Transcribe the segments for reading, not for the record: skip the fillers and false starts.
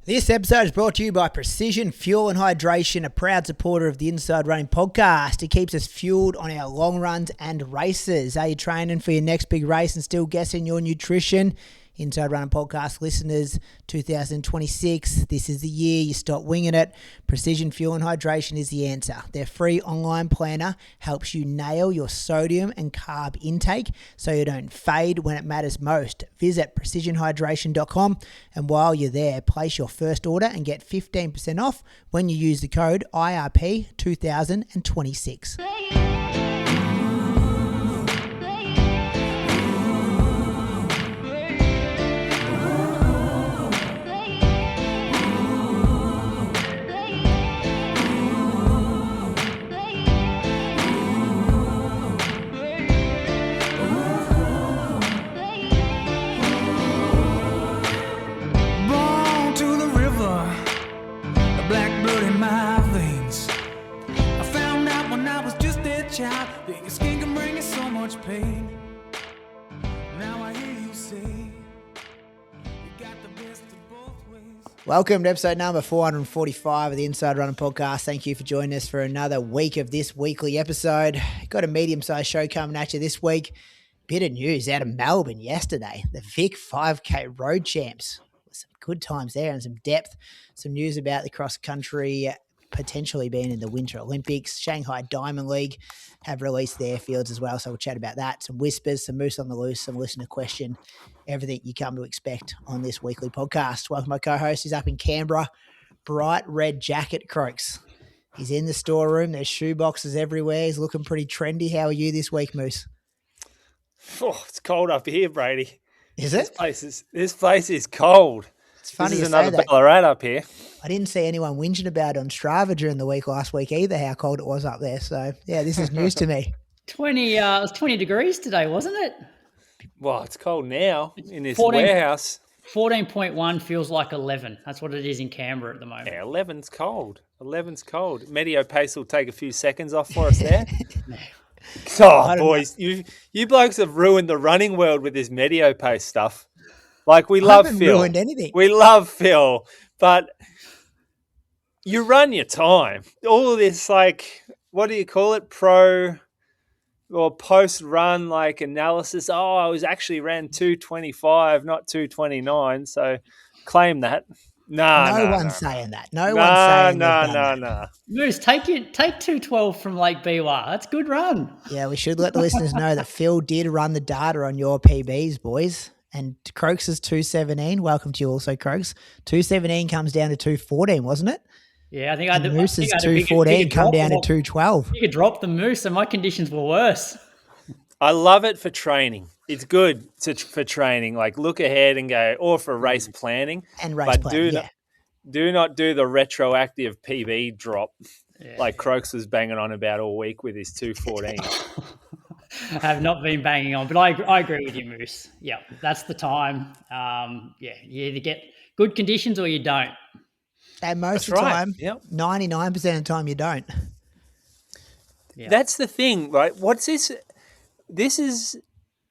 This episode is brought to you by Precision Fuel and Hydration, a proud supporter of the Inside Running podcast. It keeps us fueled on our long runs and races. Are you training for your next big race and still guessing your nutrition? Inside Running Podcast listeners, 2026, this is the year you stop winging it. Precision Fuel and Hydration is the answer. Their free online planner helps you nail your sodium and carb intake so you don't fade when it matters most. Visit precisionhydration.com, and while you're there, place your first order and get 15% off when you use the code IRP2026. Welcome to episode number 445 of the Inside Running Podcast. Thank you for joining us for another week of this weekly episode. Got a medium-sized show coming at you this week. Bit of news out of Melbourne yesterday. The Vic 5K Road Champs. Some good times there and some depth. Some news about the cross-country potentially being in the Winter Olympics. Shanghai Diamond League have released their fields as well, so we'll chat about that. Some whispers, some moose on the loose, some listener question, everything you come to expect on this weekly podcast. Welcome, my co-host. He's up in Canberra. Bright red jacket, Croaks. He's in the storeroom. There's shoe boxes everywhere. He's looking pretty trendy. How are you this week, Moose? Oh, it's cold up here, Brady. Is it? This place is cold. It's funny this is you say another that. Ballarat up here. I didn't see anyone whinging about it on Strava during the week last week either, how cold it was up there. So, yeah, this is news to me. It was 20 degrees today, wasn't it? Well, it's cold now in this warehouse. 14.1 feels like 11. That's what it is in Canberra at the moment. Yeah, 11's cold. 11's cold. Medio pace will take a few seconds off for us there. Oh, boys, you blokes have ruined the running world with this medio pace stuff. Like, we love haven't Phil. Ruined anything. We love Phil, but you run your time. All of this, like, what do you call it? Pro or post-run, like, analysis. Oh, I was actually ran 2:25, not 2:29, so claim that. No one's saying that. No one's saying that. No. Moose, take 2:12 from Lake Biwa. That's a good run. Yeah, we should let the listeners know that Phil did run the data on your PBs, boys. And Croaks is 2:17. Welcome to you also, Croaks. 2:17 comes down to 2:14, wasn't it? Yeah, I think I had Moose is 2:14, come down to 2:12. You could drop the Moose, and my conditions were worse. I love it for training. It's good for training. Like, look ahead and go, or for race planning. And race planning, do not do the retroactive PB drop like Croaks was banging on about all week with his 2:14. I have not been banging on, but I agree with you, Moose. Yeah, that's the time. You either get good conditions or you don't. And most of the time, 99% of the time you don't. Yeah. That's the thing, right? What's this? This is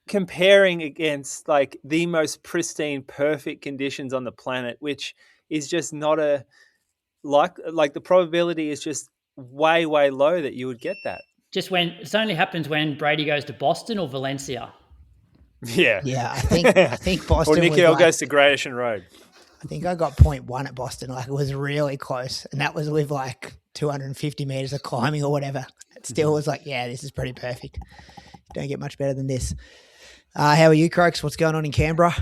comparing against, like, the most pristine, perfect conditions on the planet, which is just not like the probability is just way, way low that you would get that. Just when it only happens when Brady goes to Boston or Valencia. Yeah. Yeah, I think Boston. Or Nikhil goes to Great Ocean Road. I think I got 0.1 at Boston. Like, it was really close. And that was with like 250 meters of climbing or whatever. It still was like, yeah, this is pretty perfect. Don't get much better than this. How are you, Croaks? What's going on in Canberra?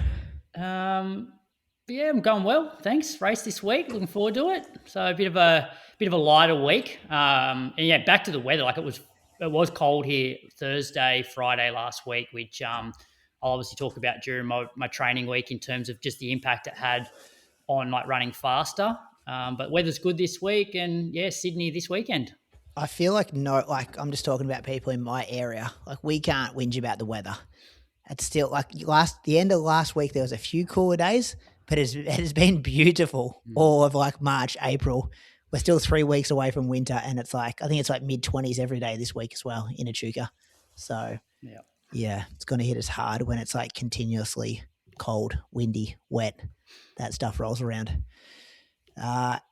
Yeah, I'm going well. Thanks. Race this week. Looking forward to it. So a bit of a lighter week. And yeah, back to the weather. Like, it was cold here Thursday, Friday last week, which I'll obviously talk about during my training week in terms of just the impact it had on, like, running faster. But weather's good this week, and yeah, Sydney this weekend. I feel like I'm just talking about people in my area. Like, we can't whinge about the weather. It's still like the end of last week, there was a few cooler days, but it has been beautiful all of like March, April. We're still 3 weeks away from winter, and it's like, I think it's like mid-20s every day this week as well in Echuca. So yeah, it's going to hit us hard when it's like continuously cold, windy, wet. That stuff rolls around.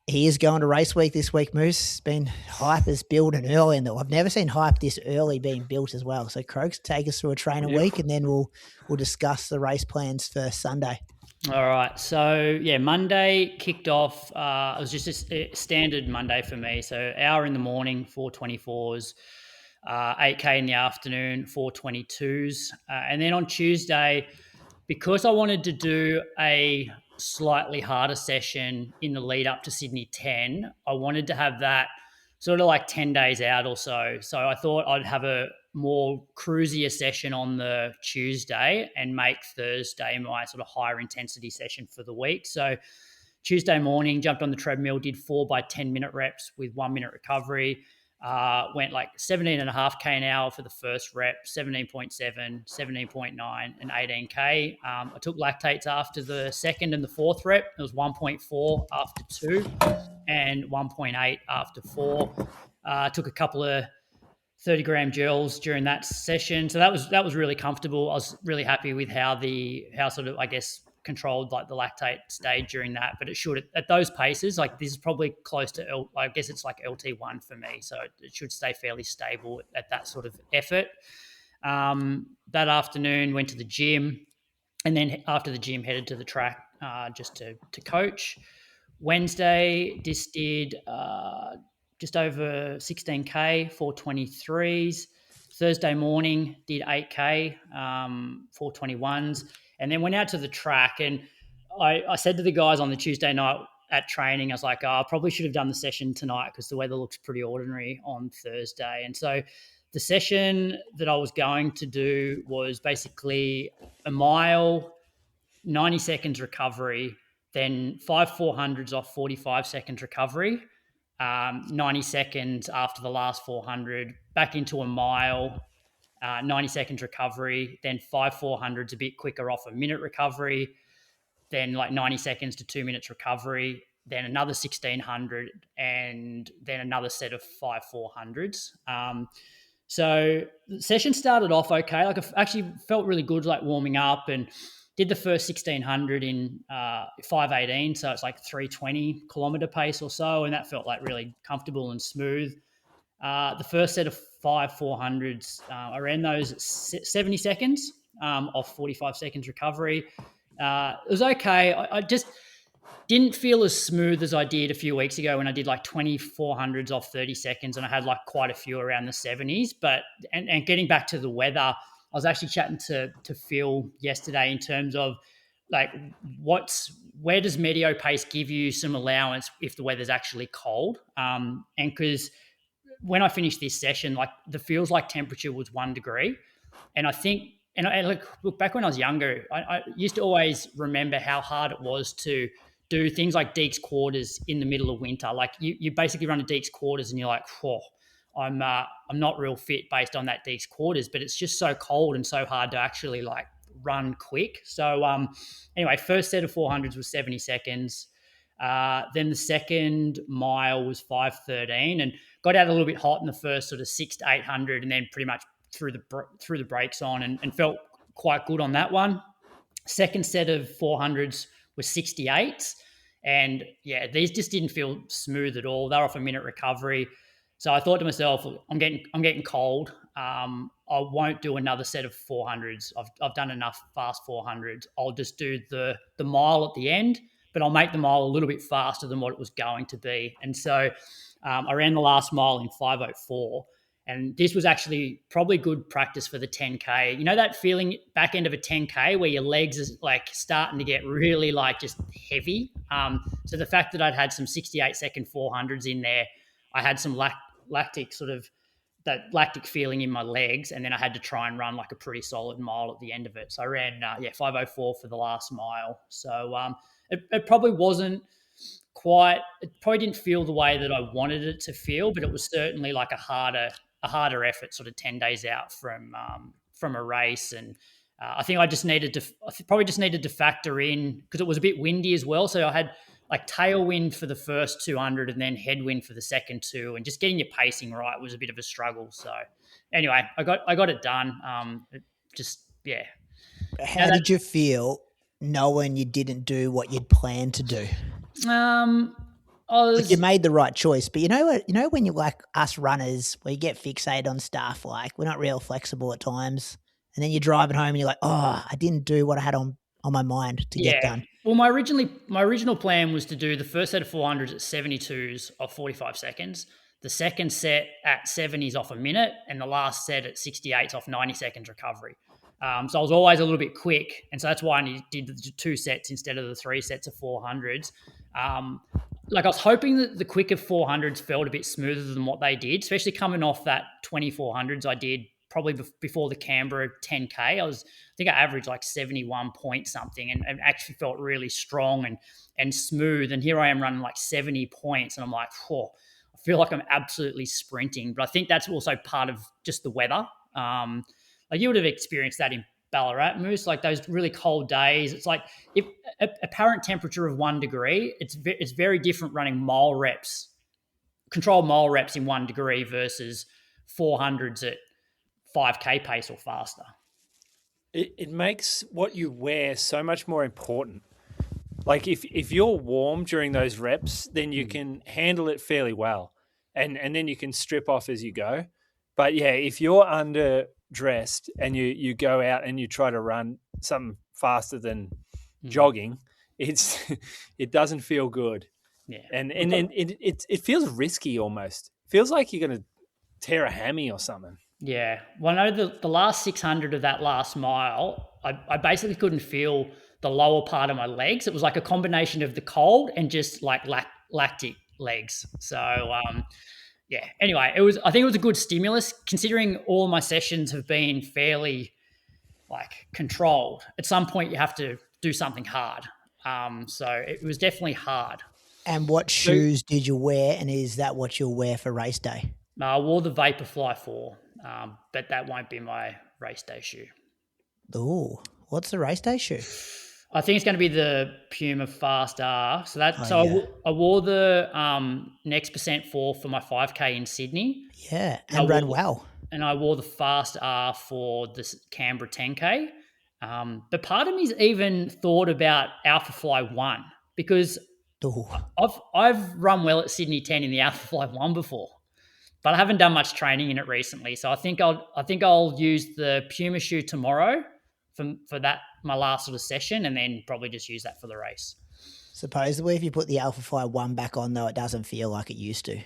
He is going to race week this week, Moose. It's been hype is building early, and I've never seen hype this early being built as well. So, Croaks, take us through a trainer week, and then we'll discuss the race plans for Sunday. All right. So, yeah, Monday kicked off. It was just a standard Monday for me. So, hour in the morning, 424s, 8K in the afternoon, 422s. And then on Tuesday, because I wanted to do a slightly harder session in the lead up to Sydney 10, I wanted to have that sort of like 10 days out or so. So I thought I'd have a more cruisier session on the Tuesday and make Thursday my sort of higher intensity session for the week. So Tuesday morning, jumped on the treadmill, did 4 by 10 minute reps with 1 minute recovery. Went like 17.5K an hour for the first rep, 17.7, 17.9, and 18K. I took lactates after the second and the fourth rep. It was 1.4 after 2 and 1.8 after 4. Took a couple of 30-gram gels during that session. So that was really comfortable. I was really happy with how sort of, I guess, controlled like the lactate stayed during that, but it should at those paces, like this is probably close to I guess it's like LT1 for me, so it should stay fairly stable at that sort of effort. That afternoon went to the gym, and then after the gym headed to the track just to coach. Wednesday just did just over 16K, 423s. Thursday morning did 8K, 421s. And then went out to the track, and I said to the guys on the Tuesday night at training, I was like, I probably should have done the session tonight because the weather looks pretty ordinary on Thursday. And so the session that I was going to do was basically a mile, 90 seconds recovery, then 5 400s off 45 seconds recovery, 90 seconds after the last 400, back into a mile, 90 seconds recovery, then 5 400s a bit quicker off a minute recovery, then like 90 seconds to 2 minutes recovery, then another 1600, and then another set of 5 400s. So the session started off okay. Like I actually felt really good, like warming up, and did the first 1600 in 5:18, so it's like 320 kilometer pace or so, and that felt like really comfortable and smooth. The first set of 5 400s, I ran those at 70 seconds off 45 seconds recovery. It was okay. I just didn't feel as smooth as I did a few weeks ago when I did like 2400s off 30 seconds, and I had like quite a few around the 70s. But and getting back to the weather, I was actually chatting to Phil yesterday in terms of like where does Meteo pace give you some allowance if the weather's actually cold? And because when I finished this session, like the feels like temperature was 1 degree, and I think and look back when I was younger, I used to always remember how hard it was to do things like Deeks quarters in the middle of winter. Like you basically run a Deeks quarters and you're like, whoa, I'm not real fit based on that Deeks quarters, but it's just so cold and so hard to actually like run quick. So anyway, first set of 400s was 70 seconds. Then the second mile was 5:13, and got out a little bit hot in the first sort of 6 to 800, and then pretty much threw the brakes on and felt quite good on that one. Second set of 400s was 68, and yeah, these just didn't feel smooth at all. They're off a minute recovery, so I thought to myself, I'm getting cold. I won't do another set of 400s. I've done enough fast 400s. I'll just do the mile at the end, but I'll make the mile a little bit faster than what it was going to be. And so I ran the last mile in 5:04. And this was actually probably good practice for the 10K. You know that feeling back end of a 10K where your legs is like starting to get really like just heavy. So the fact that I'd had some 68-second 400s in there, I had some lactic sort of that lactic feeling in my legs, and then I had to try and run like a pretty solid mile at the end of it. So I ran 5:04 for the last mile. So it probably wasn't quite. It probably didn't feel the way that I wanted it to feel, but it was certainly like a harder effort, sort of 10 days out from a race. And I think I probably just needed to factor in because it was a bit windy as well. So I had like tailwind for the first 200 and then headwind for the second 2, and just getting your pacing right was a bit of a struggle. So anyway, I got it done. How did you feel knowing you didn't do what you'd planned to do? Like you made the right choice, but you know what? You know when you like us runners, where you get fixated on stuff, like we're not real flexible at times, and then you're driving home and you're like, oh, I didn't do what I had on my mind to get done. Well, my original plan was to do the first set of 400s at 72s of 45 seconds, the second set at 70s off a minute, and the last set at 68s off 90 seconds recovery. So I was always a little bit quick, and so that's why I did the 2 sets instead of the 3 sets of 400s. Like I was hoping that the quicker 400s felt a bit smoother than what they did, especially coming off that 2400s I did probably before the Canberra 10K. I think I averaged like 71 point something and actually felt really strong and smooth. And here I am running like 70 points and I'm like, oh, I feel like I'm absolutely sprinting. But I think that's also part of just the weather. Like you would have experienced that in Ballarat, Moose, like those really cold days. It's like if apparent temperature of 1 degree, it's very different running controlled mile reps in 1 degree versus 400s at 5K pace or faster. It makes what you wear so much more important. Like if you're warm during those reps, then you can handle it fairly well. And then you can strip off as you go. But yeah, if you're underdressed and you go out and you try to run something faster than jogging, it doesn't feel good. Yeah. And it feels risky almost. Feels like you're gonna tear a hammy or something. Yeah. Well, I know the last 600 of that last mile, I basically couldn't feel the lower part of my legs. It was like a combination of the cold and just like lactic legs. So, yeah. Anyway, I think it was a good stimulus considering all my sessions have been fairly like controlled. At some point you have to do something hard. So it was definitely hard. And what shoes did you wear? And is that what you'll wear for race day? I wore the Vaporfly 4, but that won't be my race day shoe. Oh, what's the race day shoe? I think it's going to be the Puma Fast R. So I wore the Next Percent 4 for my 5K in Sydney. Yeah, and ran well. And I wore the Fast R for the Canberra 10K. But part of me's even thought about Alpha Fly 1 because I've run well at Sydney 10 in the Alpha Fly 1 before. But I haven't done much training in it recently, so I think I'll use the Puma shoe tomorrow for that my last sort of session, and then probably just use that for the race. Supposedly, if you put the Alpha Fly 1 back on, though, it doesn't feel like it used to.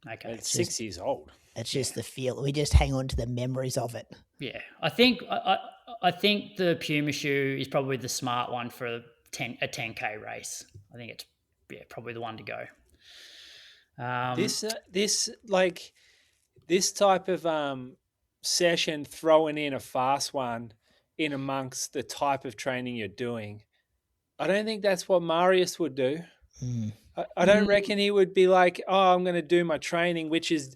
Okay, it's 6 years old. It's just the feel. We just hang on to the memories of it. Yeah, I think the Puma shoe is probably the smart one for a 10K race. I think it's probably the one to go. This type of session, throwing in a fast one in amongst the type of training you're doing, I don't think that's what Marius would do. I don't reckon he would be like, oh, I'm going to do my training, which is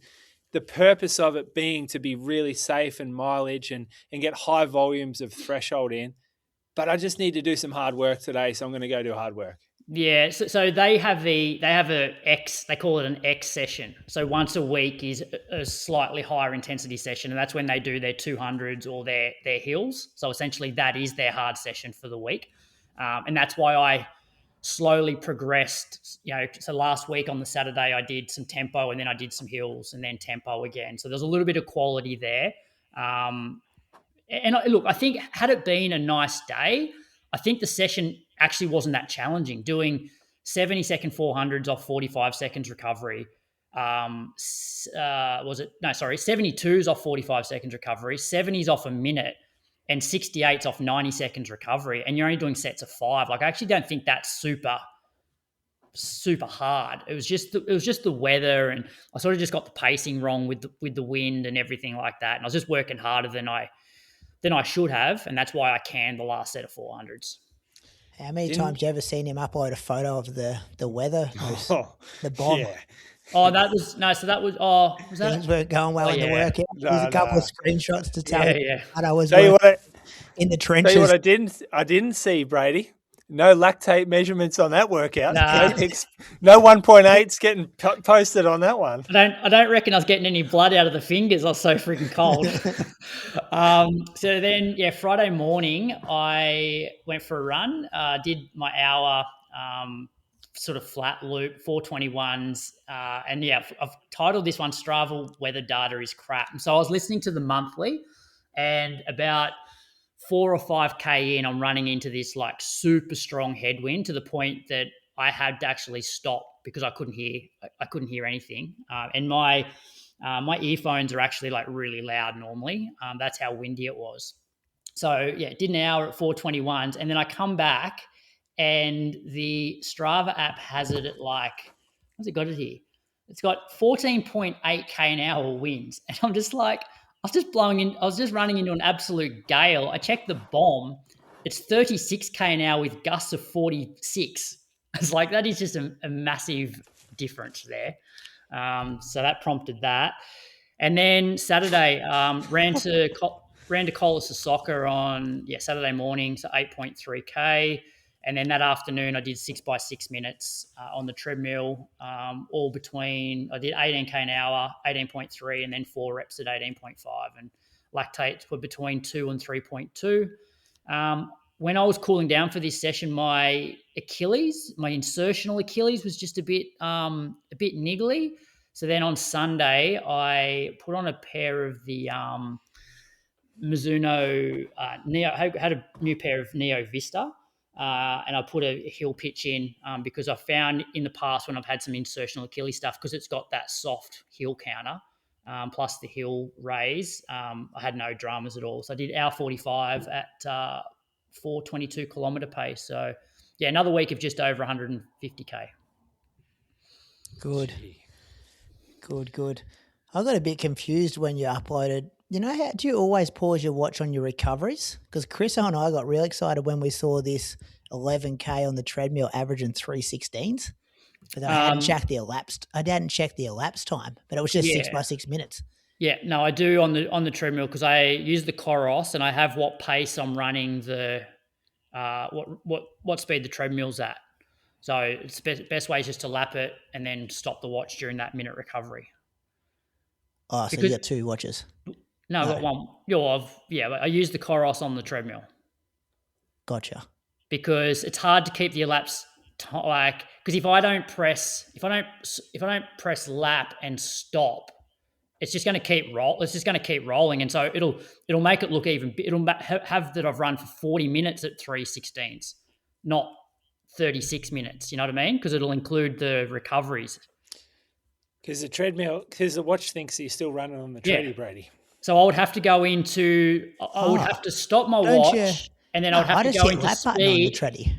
the purpose of it being to be really safe and mileage and get high volumes of threshold in. But I just need to do some hard work today, so I'm going to go do hard work. Yeah, so they have they call it an X session. So once a week is a slightly higher intensity session, and that's when they do their 200s or their hills. So essentially that is their hard session for the week. And that's why I slowly progressed, so last week on the Saturday I did some tempo and then I did some hills and then tempo again. So there's a little bit of quality there. Look, I think had it been a nice day, I think the session actually wasn't that challenging. Doing 70-second 400s off 45 seconds recovery. 72s off 45 seconds recovery, 70s off a minute, and 68s off 90 seconds recovery. And you're only doing sets of 5. Like I actually don't think that's super hard. It was just the weather, and I sort of just got the pacing wrong with the wind and everything like that. And I was just working harder than I should have, and that's why I canned the last set of 400s. How many times you ever seen him upload a photo of the weather? The bomb. Yeah. Oh, that was no. So that was. Oh, was that? Things weren't going well in the workout. There's a couple of screenshots to tell you that I was in the trenches. Tell you what I didn't see, Brady. No lactate measurements on that workout. Nah. No 1.8s getting posted on that one. I don't reckon I was getting any blood out of the fingers. I was so freaking cold. So then, Friday morning I went for a run. Did my hour sort of flat loop, 421s. And yeah, I've titled this one Strava Weather Data is Crap. And so I was listening to the monthly, and about 4 or 5K in, I'm running into this like super strong headwind to the point that I had to actually stop because I couldn't hear anything. And my earphones are actually like really loud normally. That's how windy it was. So yeah, did an hour at 421s, and then I come back, and the Strava app has it at like, what's it got it here? It's got 14.8k an hour winds, and I'm just like, I was just running into an absolute gale. I checked the bomb; it's 36k an hour with gusts of 46. It's like that is just a massive difference there. So that prompted that, and then Saturday ran to Collis Soccer on Saturday morning, so 8.3k. And then that afternoon, I did 6x6 minutes on the treadmill, all between, I did 18k an hour, 18.3, and then 4 reps at 18.5. And lactates were between 2 and 3.2. When I was cooling down for this session, my insertional Achilles was just a bit niggly. So then on Sunday, I put on a pair of the Mizuno Neo. I had a new pair of Neo Vista, and I put a heel pitch in because I found in the past when I've had some insertional Achilles stuff, because it's got that soft heel counter plus the heel raise, I had no dramas at all. So I did hour 45 at 4:22 kilometre pace. So yeah, another week of just over 150k. Good. I got a bit confused when you uploaded. You know, how do you always pause your watch on your recoveries? Because Chris and I got real excited when we saw this 11k on the treadmill averaging 3:16s. But I hadn't checked the elapsed. I hadn't checked the elapsed time, but it was just 6x6 minutes. Yeah, no, I do on the treadmill because I use the Coros and I have what pace I'm running the what speed the treadmill's at. So it's best way is just to lap it and then stop the watch during that minute recovery. Oh, so you got 2 watches? No, I've got one. I use the Coros on the treadmill. Gotcha. Because it's hard to keep the elapsed because if I don't press lap and stop, it's just going to keep rolling, and so it'll make it look even. It'll have that I've run for 40 minutes at 3:16s, not 36 minutes. You know what I mean? Because it'll include the recoveries. Because the watch thinks you're still running on the treadie, Brady. So I would have to go into. I would have to stop my watch, and then I would have to go into lap speed. Button on the treadie.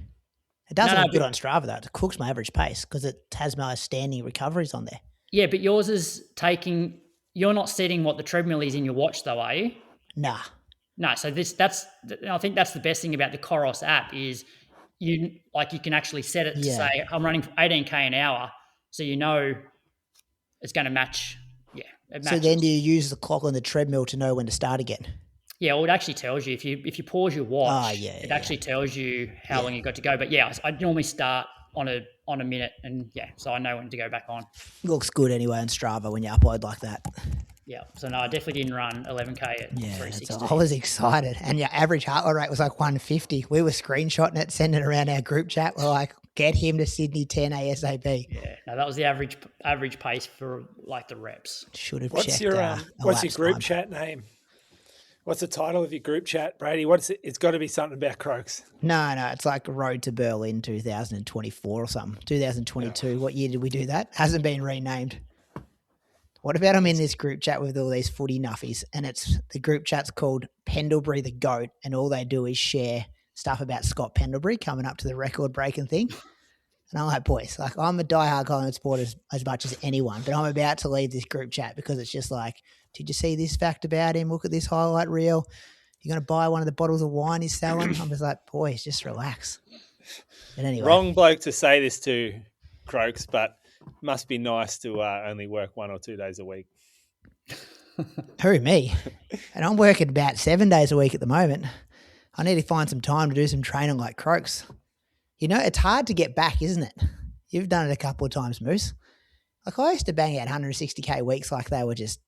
It doesn't look good on Strava though. It cooks my average pace because it has my standing recoveries on there. Yeah, but yours is taking. You're not setting what the treadmill is in your watch, though, are you? Nah. No. So I think that's the best thing about the Coros app is you can actually set it to say I'm running 18k an hour, so you know it's going to match. Yeah. It matches. So then do you use the clock on the treadmill to know when to start again? Yeah, well, it actually tells you if you pause your watch. It actually tells you how long you've got to go. But yeah, I normally start on a minute, and so I know when to go back on. Looks good anyway on Strava when you upload like that. Yeah, so no, I definitely didn't run 11k at 3:16. So I was excited, and your average heart rate was like 150. We were screenshotting it, sending it around our group chat. We're like, get him to Sydney 10 ASAP. Yeah, no, that was the average pace for like the reps. Should have checked. What's your group chat name? What's the title of your group chat, Brady? It's got to be something about Croaks. No, it's like Road to Berlin 2024 or something. 2022. Oh. What year did we do that? Hasn't been renamed. What about I'm in this group chat with all these footy nuffies, and the group chat's called Pendlebury the Goat, and all they do is share stuff about Scott Pendlebury coming up to the record-breaking thing. And I'm like, boys, like I'm a diehard Collingwood supporter as much as anyone, but I'm about to leave this group chat because it's just like, did you see this fact about him? Look at this highlight reel. You're going to buy one of the bottles of wine he's selling? I'm just like, boys, just relax. But anyway. Wrong bloke to say this to, Croaks, but must be nice to only work 1 or 2 days a week. Who, me? And I'm working about 7 days a week at the moment. I need to find some time to do some training like Croaks. You know, it's hard to get back, isn't it? You've done it a couple of times, Moose. Like I used to bang out 160k weeks like they were just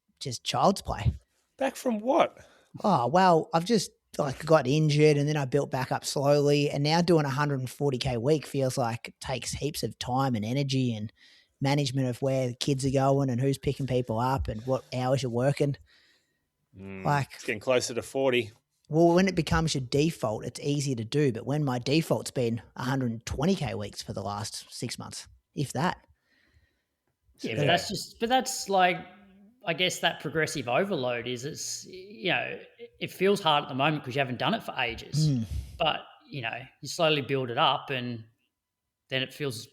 child's play. Back from what? Oh, well, I've just like got injured and then I built back up slowly. And now doing 140K a week feels like it takes heaps of time and energy and management of where the kids are going and who's picking people up and what hours you're working. It's getting closer to 40. Well, when it becomes your default, it's easy to do. But when my default's been 120K weeks for the last 6 months, if that. Yeah, but that's like, I guess that progressive overload is it feels hard at the moment because you haven't done it for ages. But, you slowly build it up and then it feels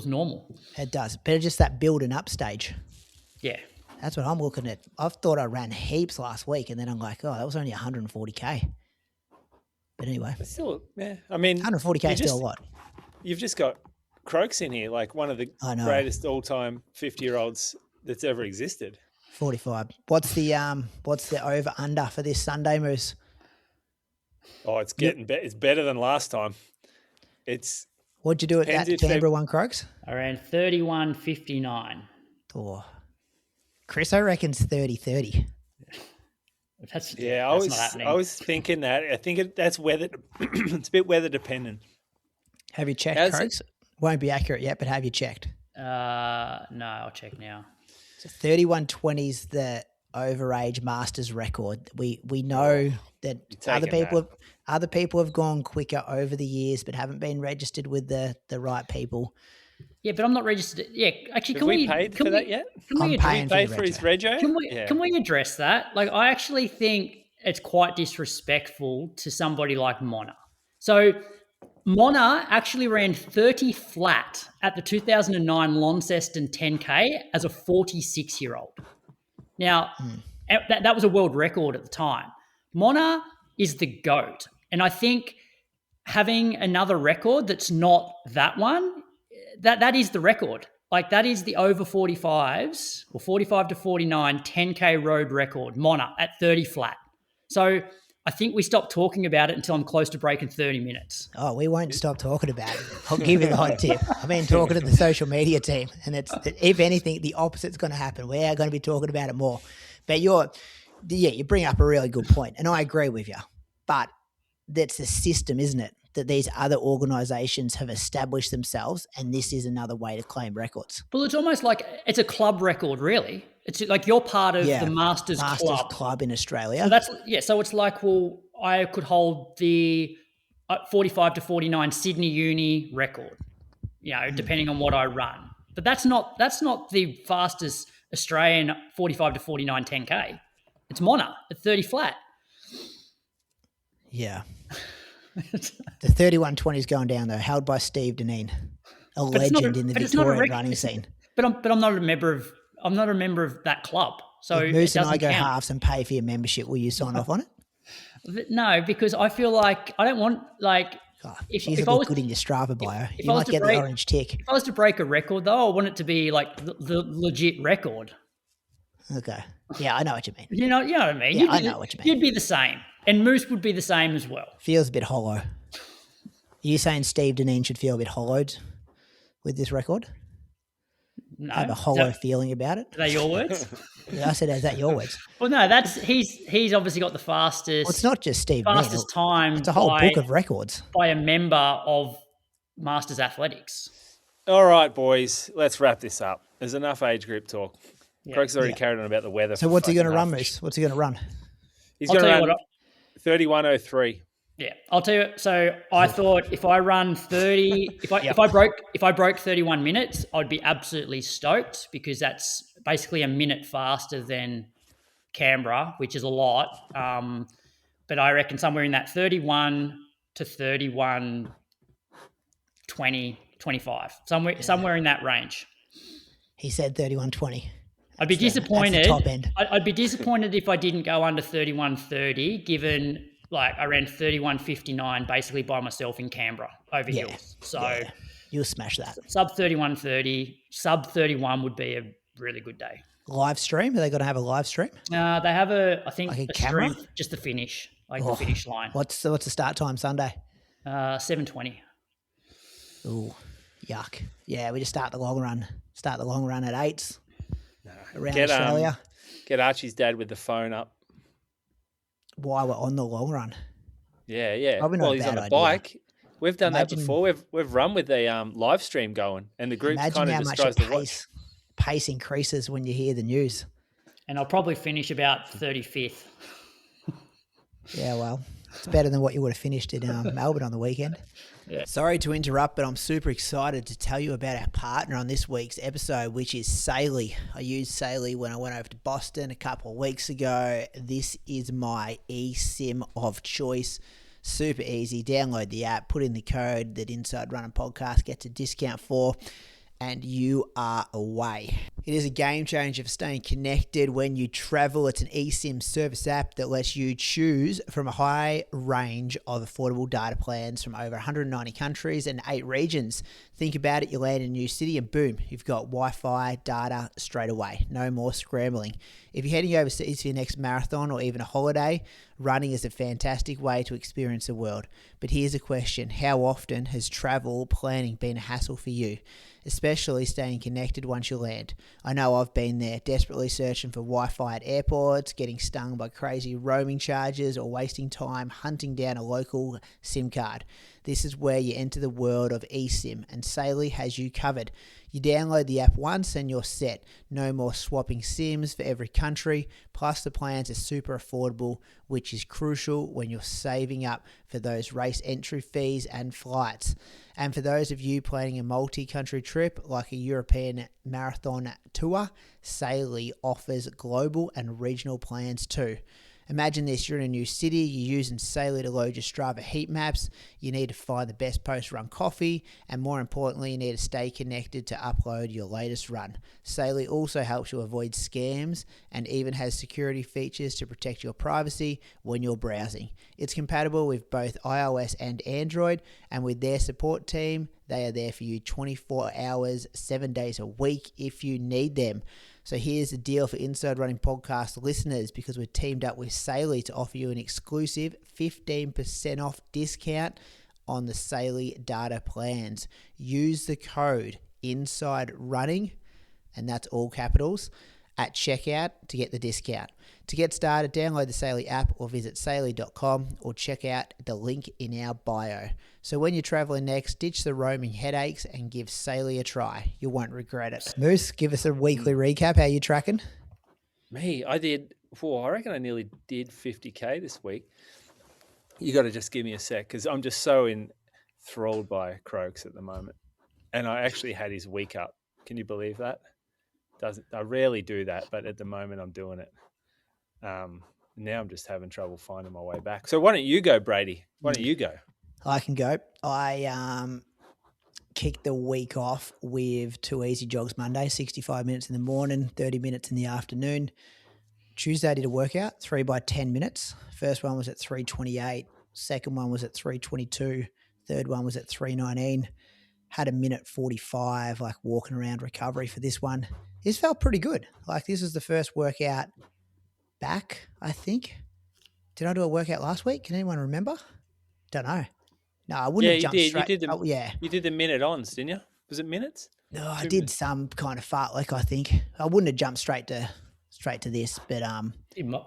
normal. It does. But it's just that building up stage. Yeah. That's what I'm looking at. I've thought I ran heaps last week and then I'm like, oh, that was only 140K. But anyway. It's still, yeah. I mean, 140K is still a lot. You've just got Croaks in here, like one of the greatest all-time 50-year-olds that's ever existed. 45. What's the over under for this Sunday, Moose? Oh, it's getting it's better than last time. What'd you do at that Canberra one, Croaks? I ran 31:59. Oh. Chris, I reckon's 30:30. That's not happening. I was thinking that. I think that's weather. It's a bit weather dependent. Have you checked, Croaks? Won't be accurate yet, but have you checked? No, I'll check now. So 31:20's the overage Masters record. We know that other people have gone quicker over the years, but haven't been registered with the right people. Yeah, but I'm not registered. Yeah, actually, can we paid for that yet? I'm paying for his rego. Can we address that? Like, I actually think it's quite disrespectful to somebody like Mona. So Mona actually ran 30 flat at the 2009 Launceston 10K as a 46-year-old. Now, that was a world record at the time. Mona is the GOAT. And I think having another record that's not that one, that is the record. Like, that is the over 45s or 45 to 49 10K road record, Mona at 30 flat. So I think we stop talking about it until I'm close to breaking 30 minutes. Oh, we won't stop talking about it. I'll give you the hot tip. I've been talking to the social media team, and if anything, the opposite's going to happen. We are going to be talking about it more. But you bring up a really good point, and I agree with you. But that's the system, isn't it? That these other organisations have established themselves, and this is another way to claim records. Well, it's almost like it's a club record, really. It's like you're part of the Masters Club in Australia. So it's like, well, I could hold the 45 to 49 Sydney Uni record, depending on what I run. But that's not the fastest Australian 45 to 49 10K. It's Mona at 30 flat. Yeah. The 31:20 is going down though, held by Steve Deneen, a legend in the Victorian running scene. But I'm not a member of. I'm not a member of that club. So if Moose and I go halves and pay for your membership, will you sign off on it? No, because I feel like I don't want if I was good in your Strava bio, you might get the orange tick. If I was to break a record though, I want it to be like the legit record. Okay. Yeah, I know what you mean. You know what I mean? Yeah, I know what you mean. You'd be the same. And Moose would be the same as well. Feels a bit hollow. Are you saying Steve Deneen should feel a bit hollowed with this record? No. I have a hollow feeling about it. Are they your words? Yeah, I said, is that your words? Well, no, he's obviously got the fastest. Well, it's not just Steve fastest Deneen. time. It's a whole book of records by a member of Masters Athletics. All right, boys, let's wrap this up. There's enough age group talk. Yeah. Craig's already carried on about the weather. So what's he going to run, Moose? What's he going to run? He's going to run 31:03. Yeah, I'll tell you. So I thought if I run 30, if I broke 31 minutes, I'd be absolutely stoked because that's basically a minute faster than Canberra, which is a lot. But I reckon somewhere in that 31 to 31, 20, 25, somewhere in that range. He said 31:20. I'd be disappointed. That's the top end. I'd be disappointed if I didn't go under 31:30, given I ran 31:59 basically by myself in Canberra over hills. So you'll smash that. Sub 31:30, sub 31 would be a really good day. Live stream? Are they going to have a live stream? They have a camera? Stream, just the finish, the finish line. What's the start time Sunday? 7:20. Ooh, yuck. Yeah, we just start the long run. Start the long run at 8s. Around Australia. Get Archie's dad with the phone up. While we're on the long run. Yeah. Probably not Well, a he's bad on a idea. bike. We've done that Imagine- before. We've run with the live stream going, and the group Imagine kind of how just much tries to watch. pace increases when you hear the news. And I'll probably finish about 35th. Yeah, well, it's better than what you would have finished in Melbourne on the weekend. Yeah. Sorry to interrupt, but I'm super excited to tell you about our partner on this week's episode, which is Sailee. I used Sailee when I went over to Boston a couple of weeks ago. This is my eSIM of choice. Super easy. Download the app, put in the code that Inside Running Podcast gets a discount for, and you are away. It is a game changer for staying connected when you travel. It's an eSIM service app that lets you choose from a high range of affordable data plans from over 190 countries and 8 regions. Think about it, you land in a new city and boom, you've got Wi-Fi data straight away. No more scrambling. If you're heading overseas for your next marathon or even a holiday, running is a fantastic way to experience the world. But here's a question. How often has travel planning been a hassle for you? Especially staying connected once you land. I know I've been there, desperately searching for Wi-Fi at airports, getting stung by crazy roaming charges, or wasting time hunting down a local SIM card. This is where you enter the world of eSIM, and Sailee has you covered. You download the app once and you're set. No more swapping SIMs for every country. Plus the plans are super affordable, which is crucial when you're saving up for those race entry fees and flights. And for those of you planning a multi-country trip like a European marathon tour, Sailee offers global and regional plans too. Imagine this, you're in a new city, you're using Sailee to load your Strava heat maps, you need to find the best post-run coffee, and more importantly, you need to stay connected to upload your latest run. Sailee also helps you avoid scams and even has security features to protect your privacy when you're browsing. It's compatible with both iOS and Android, and with their support team, they are there for you 24 hours, 7 days a week if you need them. So here's the deal for Inside Running Podcast listeners, because we've teamed up with Sailee to offer you an exclusive 15% off discount on the Sailee data plans. Use the code Inside Running, and that's all capitals, at checkout to get the discount. To get started, download the Sailee app or visit sailee.com or check out the link in our bio. So when you're traveling next, ditch the roaming headaches and give Sailee a try. You won't regret it. Moose, give us a weekly recap. How you tracking? Me, I reckon I nearly did 50K this week. You got to just give me a sec because I'm just so enthralled by Croaks at the moment. And I actually had his week up. Can you believe that? I rarely do that, but at the moment I'm doing it. Now I'm just having trouble finding my way back. So why don't you go, Brady? Why don't you go? I can go. I kicked the week off with 2 easy jogs Monday, 65 minutes in the morning, 30 minutes in the afternoon. Tuesday I did a workout, 3 by 10 minutes. First one was at 3:28. Second one was at 3:22. Third one was at 3:19. Had a minute 45, like walking around recovery for this one. This felt pretty good. Like this is the first workout back, I think. Did I do a workout last week? Can anyone remember? Don't know. No, I wouldn't have jumped straight. You did the minute ons, didn't you? Was it minutes? No, I did some kind of fartlek, I think. I wouldn't have jumped straight to this, but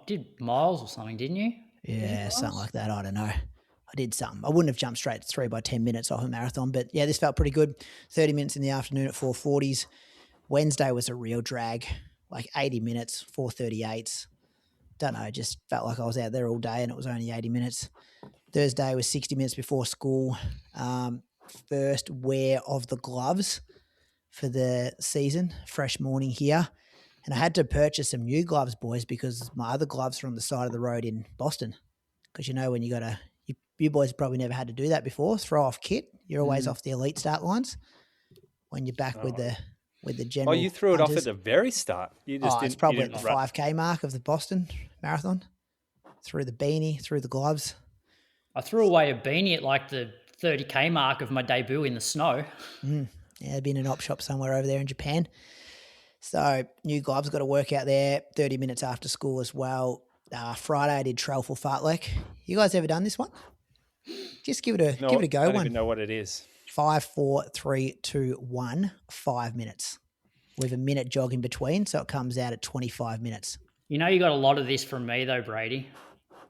Did miles or something, didn't you? yeah, something like that. I don't know. I did something. I wouldn't have jumped straight to 3 by 10 minutes off a marathon, but yeah, this felt pretty good. 30 minutes in the afternoon at 4:40s. Wednesday was a real drag, like 80 minutes, 4:38s. Don't know, just felt like I was out there all day and it was only 80 minutes. Thursday was 60 minutes before school. First wear of the gloves for the season, fresh morning here. And I had to purchase some new gloves, boys, because my other gloves are on the side of the road in Boston. Because you know when you boys probably never had to do that before, throw off kit. You're always off the elite start lines when you're back with the general. Oh, you threw it hunters. off at the very start. You just it's probably at the 5K mark of the Boston Marathon. Through the beanie, through the gloves. I threw away a beanie at like the 30K mark of my debut in the snow. Yeah, there'd been an op shop somewhere over there in Japan. So new gloves, got to work out there. 30 minutes after school as well. Friday I did trail for fartlek. You guys ever done this one? Just give it a go. I don't even know what it is. 5, 4, 3, 2, 1, 5 minutes with a minute jog in between. So it comes out at 25 minutes. You know, you got a lot of this from me though, Brady.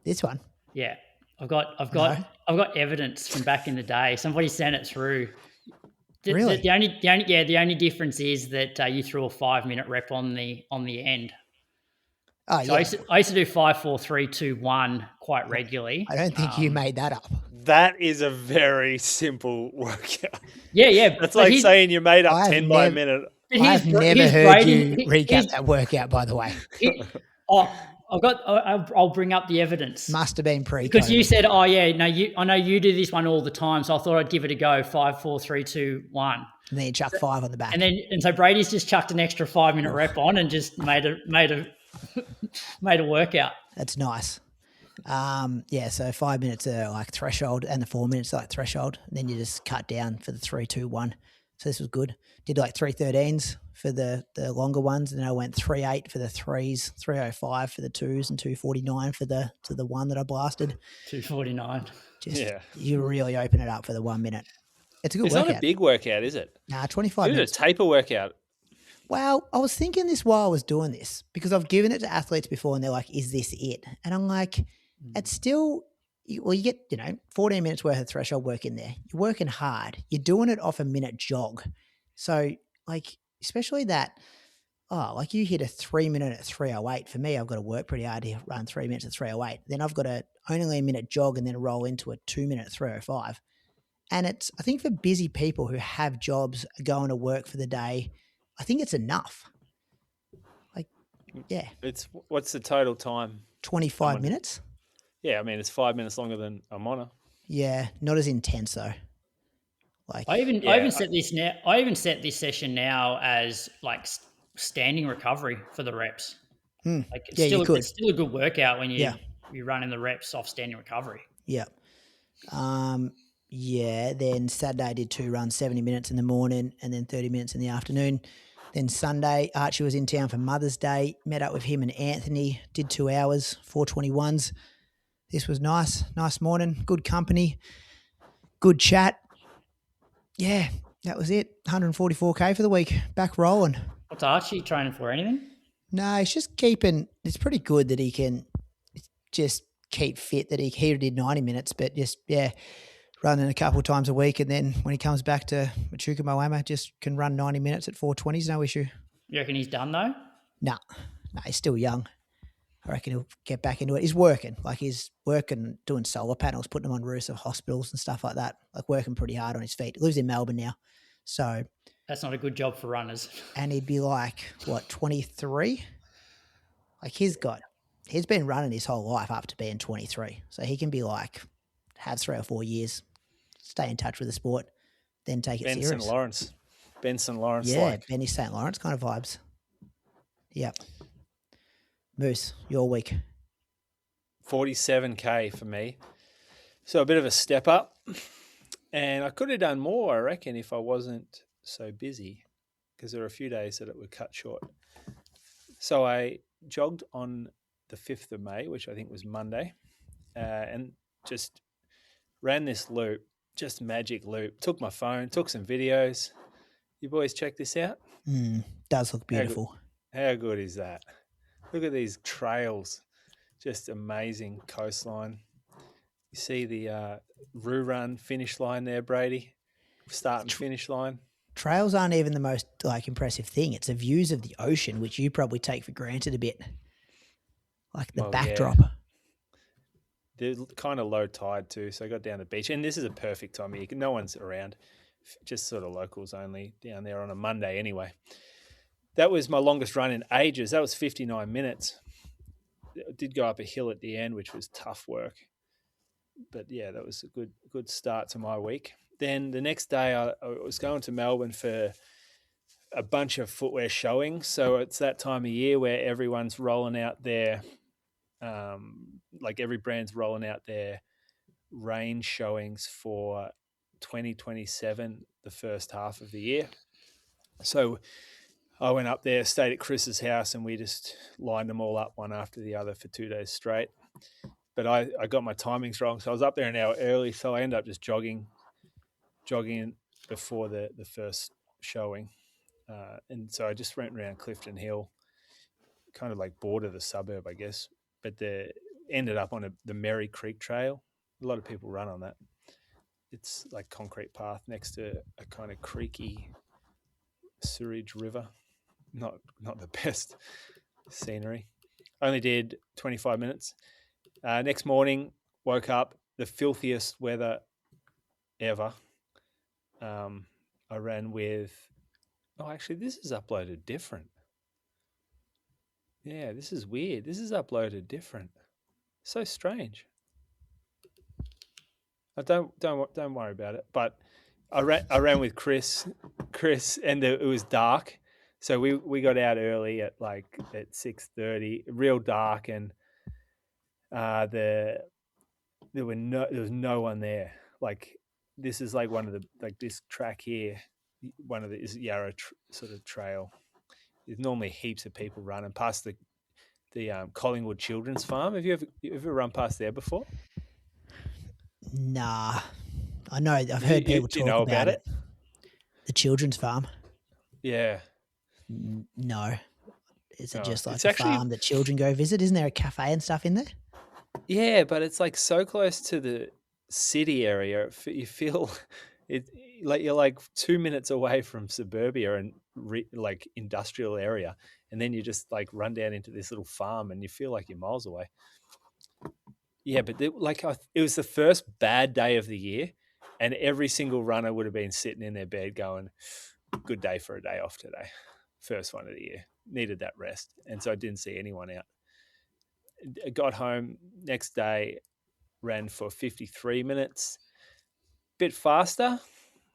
This one? Yeah. I've got evidence from back in the day. Somebody sent it through. Really? The only difference is that you threw a 5-minute rep on the end. Oh, So yeah. I used to do 5, 4, 3, 2, 1 quite regularly. I don't think you made that up. That is a very simple workout. Yeah. That's like saying you made up 10 by a minute. I've never heard you recap that workout, by the way. I'll bring up the evidence. Must have been pre-COVID. Because you said, "Oh yeah, no, I know you do this one all the time," so I thought I'd give it a go. 5, 4, 3, 2, 1. And then you chuck 5 on the back. And so Brady's just chucked an extra 5-minute rep on and just made a workout. That's nice. So 5 minutes are like threshold, and the 4 minutes are like threshold. And then you just cut down for the 3, 2, 1. So this was good. Did like 3:13s for the longer ones, and then I went 3:08 for the 3s, 3:05 for the 2s, and 2:49 for the one that I blasted. 2:49. You really open it up for the 1 minute. It's a good workout. It's not a big workout, is it? Nah, 25 minutes. It's a taper workout. Well, I was thinking this while I was doing this, because I've given it to athletes before and they're like, is this it? And I'm like, it's still, you get, 14 minutes worth of threshold work in there. You're working hard. You're doing it off a minute jog. So like, especially that, you hit a 3 minute at 3:08. For me, I've got to work pretty hard to run 3 minutes at 3:08. Then I've got to only a minute jog and then roll into a 2 minute at 3:05. And it's, I think for busy people who have jobs going to work for the day, I think it's enough. Like, yeah. What's the total time? 25 minutes. Yeah, I mean, it's 5 minutes longer than a mono. Yeah, not as intense though. Like, I even set this session now as like standing recovery for the reps. Like it's still a good workout when you're running the reps off standing recovery. Yeah. Then Saturday I did 2 runs, 70 minutes in the morning and then 30 minutes in the afternoon. Then Sunday, Archie was in town for Mother's Day, met up with him and Anthony, did 2 hours, 4:21s. This was nice. Nice morning, good company, good chat. Yeah, that was it. 144K for the week. Back rolling. What's Archie training for? Anything? No, he's just it's pretty good that he can just keep fit, that he did 90 minutes, but just, running a couple of times a week. And then when he comes back to MIchitaka Moama, just can run 90 minutes at 4:20s, no issue. You reckon he's done though? No, he's still young. I reckon he'll get back into it. He's working. Like he's working, doing solar panels, putting them on roofs of hospitals and stuff like that. Like working pretty hard on his feet. He lives in Melbourne now. So that's not a good job for runners. And he'd be like, 23? Like he's been running his whole life up to being 23. So he can be like, have 3 or 4 years, stay in touch with the sport, then take it serious. Ben St. Lawrence. Yeah, Benny St. Lawrence kind of vibes. Yep. Moose, your week. 47K for me. So a bit of a step up. And I could have done more, I reckon, if I wasn't so busy, because there were a few days that it would cut short. So I jogged on the 5th of May, which I think was Monday, and just ran this loop, just magic loop. Took my phone, took some videos. You boys check this out? Does look beautiful. How good is that? Look at these trails, just amazing coastline. You see the Roo Run finish line there, Brady? Start and finish line. Trails aren't even the most impressive thing. It's the views of the ocean, which you probably take for granted a bit. Like the backdrop. Yeah. They're kind of low tide too, so I got down the beach. And this is a perfect time of year. No one's around, just sort of locals only down there on a Monday anyway. That was my longest run in ages. That was 59 minutes. I did go up a hill at the end, which was tough work. But, yeah, that was a good start to my week. Then the next day I was going to Melbourne for a bunch of footwear showings. So it's that time of year where everyone's rolling out their every brand's rolling out their range showings for 2027, the first half of the year. So I went up there, stayed at Chris's house, and we just lined them all up one after the other for 2 days straight. But I got my timings wrong, so I was up there an hour early, so I ended up just jogging before the first showing. And so I just went around Clifton Hill, kind of like border the suburb, I guess. But ended up on the Merry Creek Trail, A lot of people run on that. It's like concrete path next to a kind of creaky sewage river. Not the best scenery. Only did 25 minutes. Next morning, woke up, the filthiest weather ever. I ran with... Oh, actually, this is uploaded different. Yeah, this is weird. This is uploaded different. So strange. Don't worry about it. But I ran with Chris, and it was dark, so we got out early at 6:30, real dark, and there was no one there. Like, this is like one of the, like, this track here, one of the is Yarra sort of trail. There's normally heaps of people running past the Collingwood Children's Farm. Have you ever run past there before? Nah, I know. I've heard people talk about it. The children's farm. Yeah. No. Is it just like it's a actually, farm that children go visit? Isn't there a cafe and stuff in there? Yeah, but it's like so close to the city area. You feel it like you're like 2 minutes away from suburbia and like industrial area, and then you just like run down into this little farm, and you feel like you're miles away. Yeah, but it was the first bad day of the year, and every single runner would have been sitting in their bed going, "Good day for a day off today. First one of the year. Needed that rest." And so I didn't see anyone out. I got home next day, ran for 53 minutes. Bit faster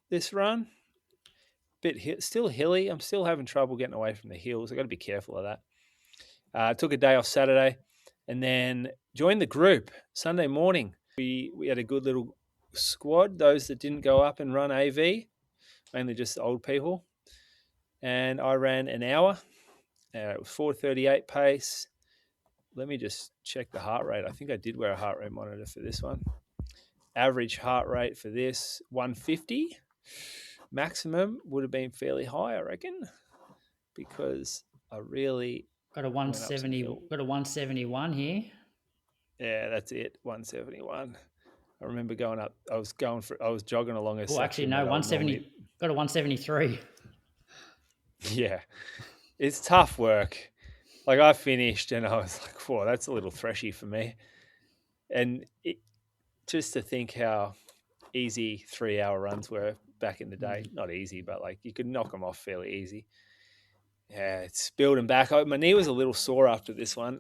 this run. Still hilly. I'm still having trouble getting away from the hills. I've got to be careful of that. Took a day off Saturday, and then joined the group Sunday morning. We had a good little squad, those that didn't go up and run AV, mainly just old people. And I ran an hour. It was 4:38 pace. Let me just check the heart rate. I think I did wear a heart rate monitor for this one. Average heart rate for this, 150. Maximum would have been fairly high, I reckon, because I really got a 170. Got a 171 here. Yeah, that's it. 171. I remember going up. I was jogging along a section. Actually, no, 170. Got a 173. Yeah, it's tough work. Like, I finished and I was like, whoa, that's a little threshy for me. And just to think how easy 3-hour runs were back in the day. Not easy, but like you could knock them off fairly easy. Yeah, it's building back. My knee was a little sore after this one,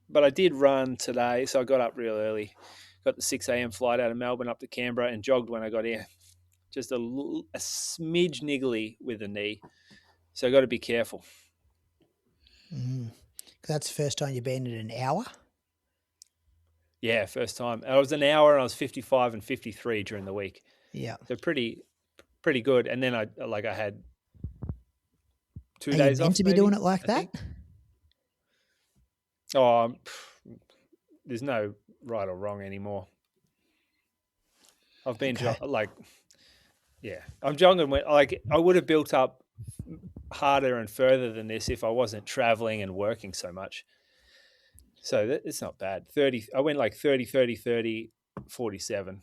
but I did run today. So I got up real early, got the 6 a.m. flight out of Melbourne up to Canberra, and jogged when I got here. Just a smidge niggly with the knee. So I got to be careful. That's the first time you've been in an hour? Yeah, first time. I was an hour, and I was 55 and 53 during the week. Yeah. So pretty good. And then I had 2 Are days you off. meant to be doing it like that? Oh, there's no right or wrong anymore. I've been I'm jogging. I would have built up harder and further than this if I wasn't traveling and working so much. So it's not bad. 30. I went like 30, 30, 30, 47.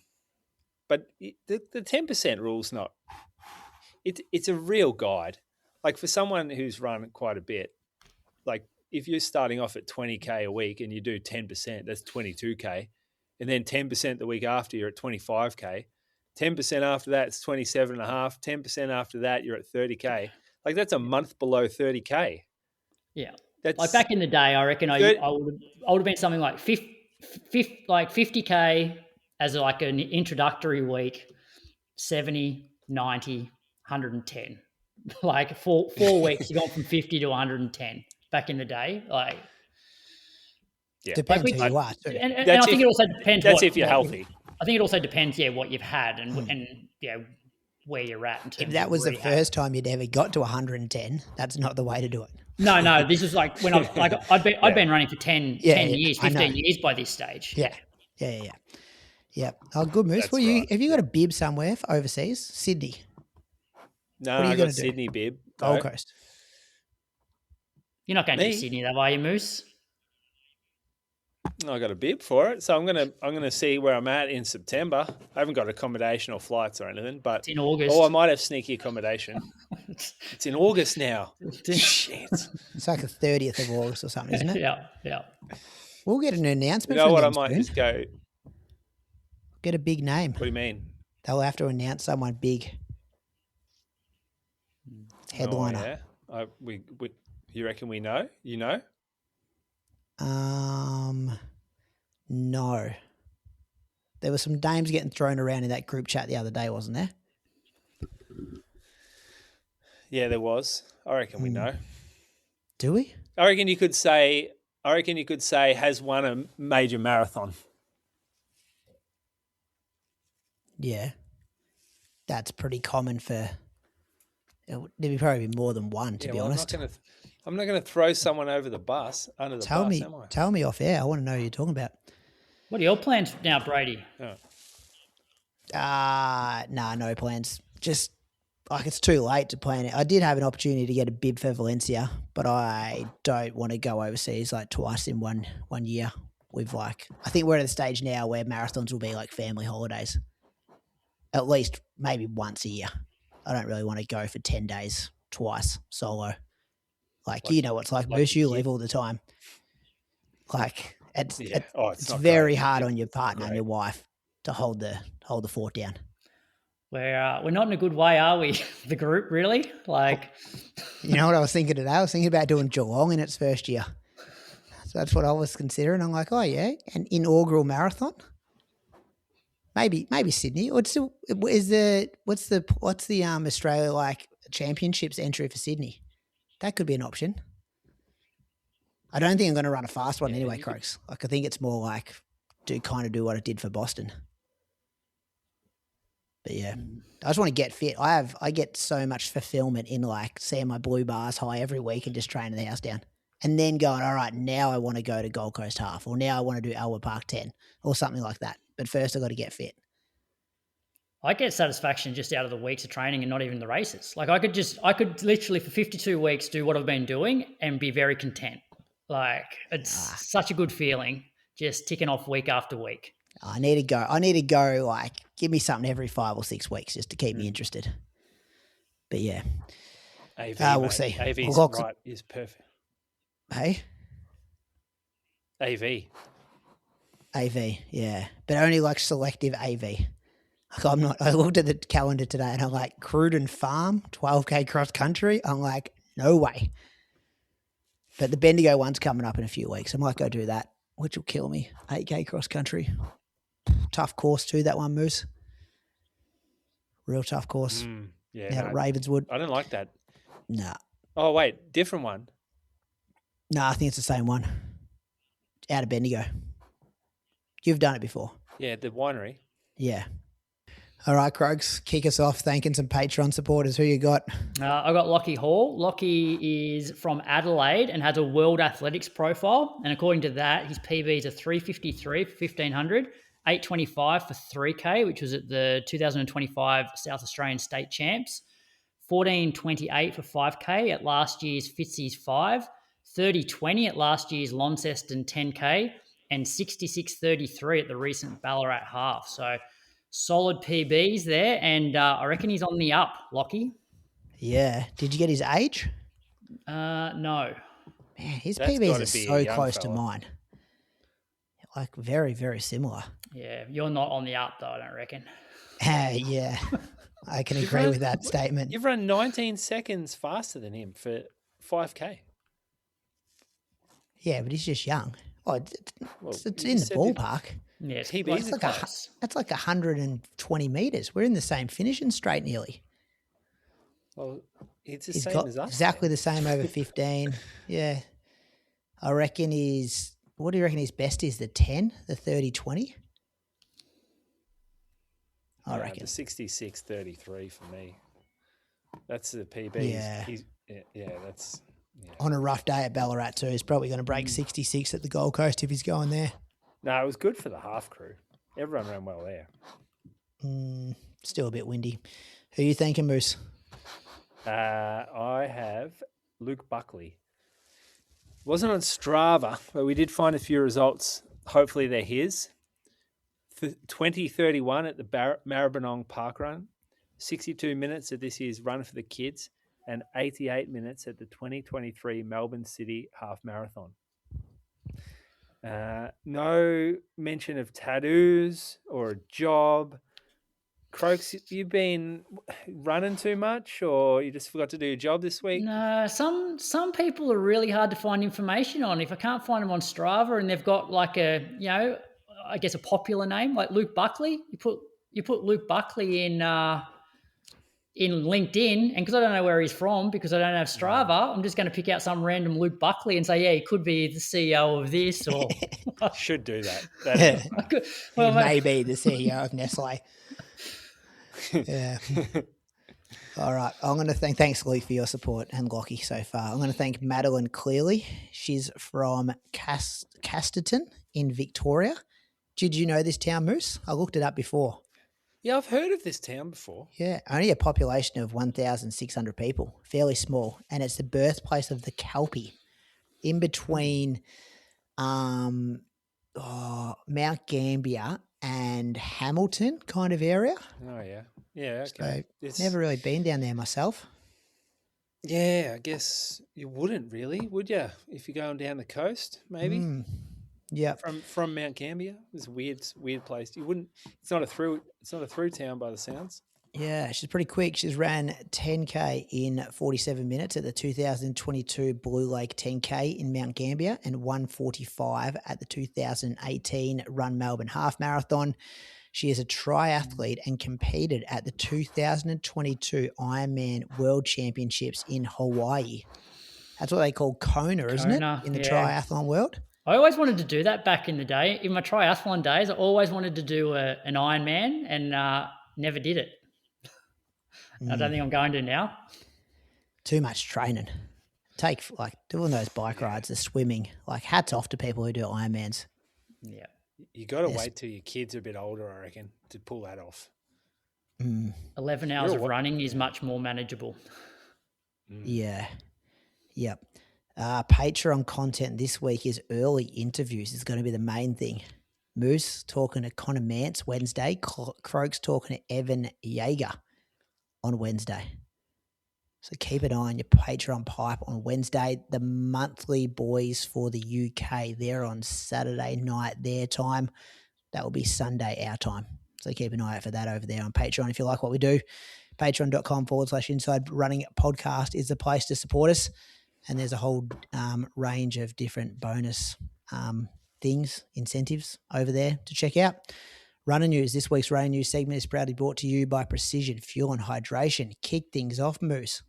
But the 10% rule's not. It's a real guide. Like, for someone who's run quite a bit, like if you're starting off at 20K a week and you do 10%, that's 22K. And then 10% the week after, you're at 25K. 10% after that, it's 27.5. 10% after that, you're at 30K. Like, that's a month below 30K. Yeah. Like back in the day, I reckon I would have been something like 50K as like an introductory week, 70, 90, 110. Like four weeks, you've gone from 50 to 110 back in the day. Like, yeah, depends who you are too. And I think it also depends. That's if you're healthy. I think it also depends, what you've had and where you're at in terms. If that was rehab. the first time you'd ever got to 110, that's not the way to do it. No. This is like when I'd been running for 10 years, 15 years by this stage. Yeah. Oh, good moves. Have you got a bib somewhere for overseas? Sydney? No, I got Sydney bib. Gold Coast. You're not going to Sydney though, are you, Moose? I got a bib for it, so I'm gonna see where I'm at in September. I haven't got accommodation or flights or anything, but It's in August. I might have sneaky accommodation. It's in August now. Shit. It's like the 30th of August or something, isn't it? Yeah. We'll get an announcement You know from what? I them might soon. just go. Get a big name. What do you mean? They'll have to announce someone big. Headliner. Oh, yeah. We you reckon we know? You know? No. There were some names getting thrown around in that group chat the other day, wasn't there? Yeah, there was. I reckon we know. Do we? I reckon you could say has won a major marathon. Yeah. That's pretty common for. There'd probably be more than one, to be honest. I'm not gonna throw someone over the bus under the bus, am I? Tell me off air. I want to know who you're talking about. What are your plans now, Brady? No plans. Just like it's too late to plan it. I did have an opportunity to get a bib for Valencia, but I don't want to go overseas like twice in one year. I think we're at the stage now where marathons will be like family holidays. At least maybe once a year. I don't really want to go for 10 days twice solo. Like you know what it's like, Moose, you leave all the time. Like it's very hard on your partner and your wife to hold the fort down. We're not in a good way, are we? The group, really? Like, you know what I was thinking today? I was thinking about doing Geelong in its first year. So that's what I was considering. I'm like, oh yeah, an inaugural marathon. Maybe Sydney. What's the Australia like championships entry for Sydney? That could be an option. I don't think I'm going to run a fast one anyway, Croaks. Like I think it's more like do what I did for Boston. But yeah, I just want to get fit. I get so much fulfillment in like seeing my blue bars high every week and just training the house down. And then going, all right, now I want to go to Gold Coast Half, or now I want to do Albert Park 10 or something like that. But first I've got to get fit. I get satisfaction just out of the weeks of training and not even the races. Like I could literally for 52 weeks do what I've been doing and be very content. Like it's such a good feeling just ticking off week after week. I need to go like give me something every 5 or 6 weeks just to keep me interested. But yeah. AV, we'll see. AV's right is perfect. Hey? AV, yeah. But only like selective AV. Like I looked at the calendar today and I'm like, Cruden Farm, 12K cross country. I'm like, no way. But the Bendigo one's coming up in a few weeks. I might go do that, which will kill me. 8K cross country. Tough course too, that one, Moose. Real tough course. At Ravenswood. I don't like that. Nah. Oh, wait, different one. Nah, I think it's the same one. Out of Bendigo. You've done it before. Yeah, the winery. Yeah. All right, Croaks, kick us off thanking some Patreon supporters. Who you got? I got Lockie Hall. Lockie is from Adelaide and has a World Athletics profile. And according to that, his PB is a 3:53 for 1500, 8:25 for 3K, which was at the 2025 South Australian State Champs, 14:28 for 5K at last year's Fitzy's 5, 30:20 at last year's Launceston 10K, and 66:33 at the recent Ballarat half. So solid PBs there, and I reckon he's on the up, Lockie. Yeah. Did you get his age? No. Man, his PBs are so close to mine. Like very, very similar. Yeah, you're not on the up though, I don't reckon. Yeah, I can agree with that statement. You've run 19 seconds faster than him for 5K. Yeah, but he's just young. Oh, it's in the ballpark. Yeah, that's like 120 meters. We're in the same finishing straight nearly. Well, it's the same as us. Exactly the same over 15. Yeah. I reckon what do you reckon his best is? The 10, the 30-20? I reckon. The 66:33 for me. That's the PB. Yeah. On a rough day at Ballarat too, he's probably going to break 66 at the Gold Coast if he's going there. No, it was good for the half crew. Everyone ran well there. Still a bit windy. Who are you thinking, Moose? I have Luke Buckley. Wasn't on Strava, but we did find a few results hopefully they're his. 20:31 at the Maribyrnong Park Run, 62 minutes at this year's Run for the Kids, and 88 minutes at the 2023 Melbourne City Half Marathon. No mention of tattoos or a job. Croaks, you been running too much, or you just forgot to do your job this week? No, some people are really hard to find information on. If I can't find them on Strava and they've got like a, I guess a popular name like Luke Buckley, you put Luke Buckley in LinkedIn, and because I don't know where he's from, because I don't have Strava, I'm just going to pick out some random Luke Buckley and say, yeah, he could be the CEO of this, or should do that. He may be the CEO of Nestle. Yeah. All right. I'm going to thanks, Luke, for your support and Lockie so far. I'm going to thank Madeline Clearly. She's from Casterton in Victoria. Did you know this town, Moose? I looked it up before. Yeah, I've heard of this town before. Yeah, only a population of 1,600 people, fairly small, and it's the birthplace of the Kelpie, in between Mount Gambier and Hamilton kind of area. Oh, yeah. Yeah, okay. So never really been down there myself. Yeah, I guess you wouldn't really, would you? If you're going down the coast, maybe. Yeah. From Mount Gambier, it's a weird place. You wouldn't. It's not a through town by the sounds. Yeah, she's pretty quick. She's ran 10K in 47 minutes at the 2022 Blue Lake 10K in Mount Gambier and 1:45 at the 2018 Run Melbourne Half Marathon. She is a triathlete and competed at the 2022 Ironman World Championships in Hawaii. That's what they call Kona, isn't it? In the triathlon world. I always wanted to do that back in the day. In my triathlon days, I always wanted to do an Ironman and never did it. I don't think I'm going to now. Too much training. Take doing those bike rides, the swimming. Hats off to people who do Ironmans. Yeah. You got to wait till your kids are a bit older, I reckon, to pull that off. 11 hours of running is much more manageable. Yeah. Yep. Patreon content this week is early interviews. Is going to be the main thing. Moose talking to Connor Mance Wednesday. Croaks talking to Evan Yeager on Wednesday. So keep an eye on your Patreon pipe on Wednesday. The monthly boys for the UK, they're on Saturday night their time. That will be Sunday our time. So keep an eye out for that over there on Patreon. If you like what we do, patreon.com/inside running podcast is the place to support us. And there's a whole range of different bonus things, incentives over there to check out. Runner News. This week's Runner News segment is proudly brought to you by Precision Fuel and Hydration. Kick things off, Moose.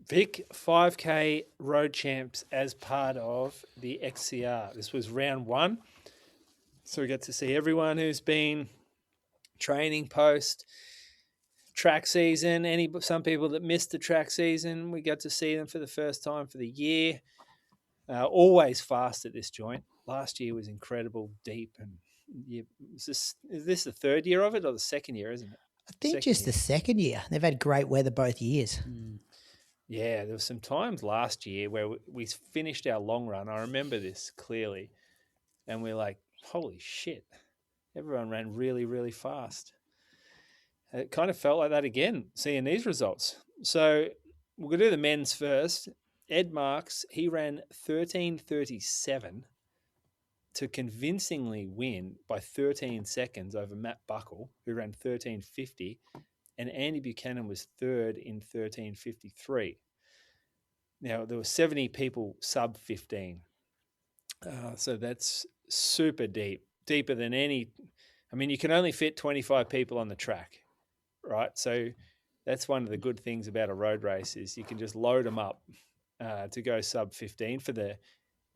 Vic 5K Road Champs as part of the XCR. This was round 1. So we got to see everyone who's been training post track season. Some people that missed the track season, we got to see them for the first time for the year. Always fast at this joint. Last year was incredible, deep, and is this the third year of it or the second year, isn't it? I think just the second year. They've had great weather both years. Yeah, there were some times last year where we finished our long run. I remember this clearly. And we're like, holy shit. Everyone ran really, really fast. It kind of felt like that again, seeing these results. So we're going to do the men's first. Ed Marks, he ran 13:37 to convincingly win by 13 seconds over Matt Buckell, who ran 13:50. And Andy Buchanan was third in 13:53. Now, there were 70 people sub 15. So that's super deep, deeper than any. I mean, you can only fit 25 people on the track, right? So that's one of the good things about a road race is you can just load them up to go sub 15. For the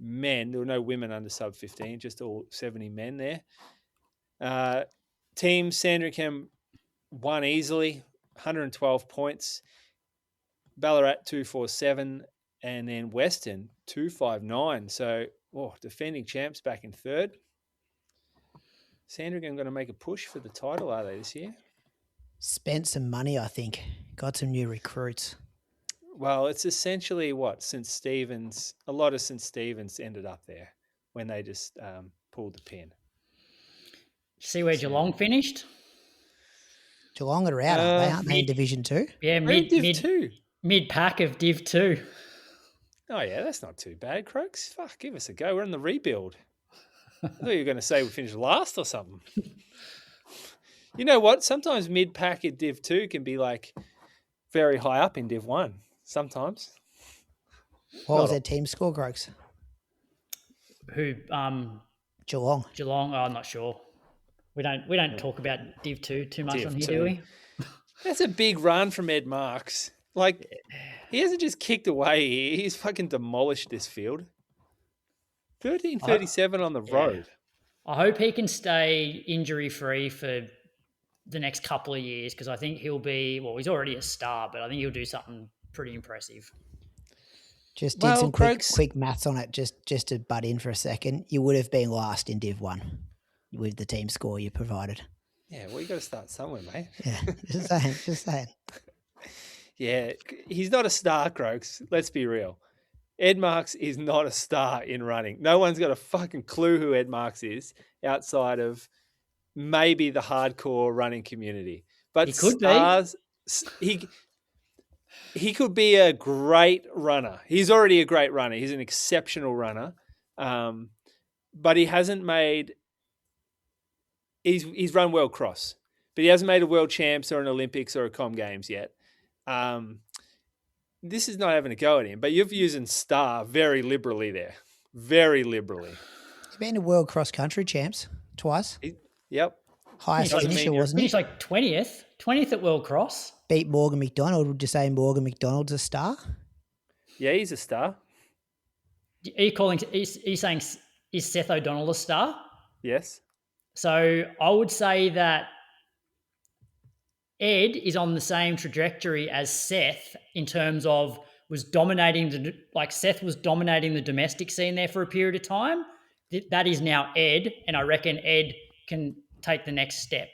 men, there were no women under sub 15, just all 70 men there. Team Sandringham won easily, 112 points. Ballarat 247, and then Western 259. So, defending champs back in third. Sandringham going to make a push for the title, are they, this year? Spent some money, I think. Got some new recruits. Well, it's essentially what? A lot of St. Stephen's ended up there. when they just pulled the pin. See where Geelong finished? Geelong are out, aren't they? Aren't they in Division 2? Yeah, Div 2. Mid pack of Div 2. Oh, yeah, that's not too bad, Croaks. Fuck, give us a go. We're in the rebuild. I thought you were going to say we finished last or something. You know what? Sometimes mid-pack in Div 2 can be like very high up in Div 1. Sometimes. What was their team score, Croaks? Who? Geelong. Geelong. Oh, I'm not sure. We don't talk about Div 2 too much Div on here, 2. do we? That's a big run from Ed Marks. Like, he hasn't just kicked away here. He's fucking demolished this field. 13:37 on the road. I hope he can stay injury-free for the next couple of years, because I think he'll be, well, he's already a star, but I think he'll do something pretty impressive. Just did some quick maths on it, just to butt in for a second. You would have been last in Div 1 with the team score you provided. Yeah, well, you got to start somewhere, mate. Yeah, just saying. Yeah, he's not a star, Croaks. Let's be real. Ed Marks is not a star in running. No one's got a fucking clue who Ed Marks is outside of maybe the hardcore running community. But he could be. He could be a great runner. He's already a great runner. He's an exceptional runner. But he hasn't made... He's run World Cross, but he hasn't made a World Champs or an Olympics or a Com Games yet. This is not having a go at him, but you're using star very liberally there. Very liberally. He's been to World Cross Country Champs twice. Yep. Highest finisher, wasn't he? Finished like 20th. 20th at World Cross. Beat Morgan McDonald. Would you say Morgan McDonald's a star? Yeah, he's a star. Are you saying, is Seth O'Donnell a star? Yes. So I would say that Ed is on the same trajectory as Seth in terms of Seth was dominating the domestic scene there for a period of time. That is now Ed, and I reckon Ed can take the next step.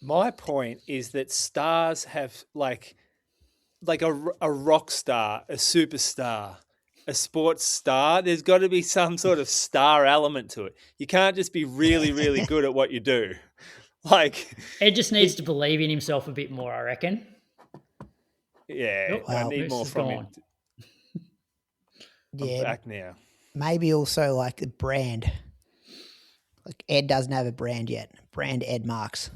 My point is that stars have like a rock star, a superstar, a sports star. There's got to be some sort of star element to it. You can't just be really, really good at what you do. Like, Ed just needs to believe in himself a bit more, I reckon. Yeah, I need more from him. Yeah, back now. Maybe also like the brand. Like Ed doesn't have a brand yet. Brand Ed Marks.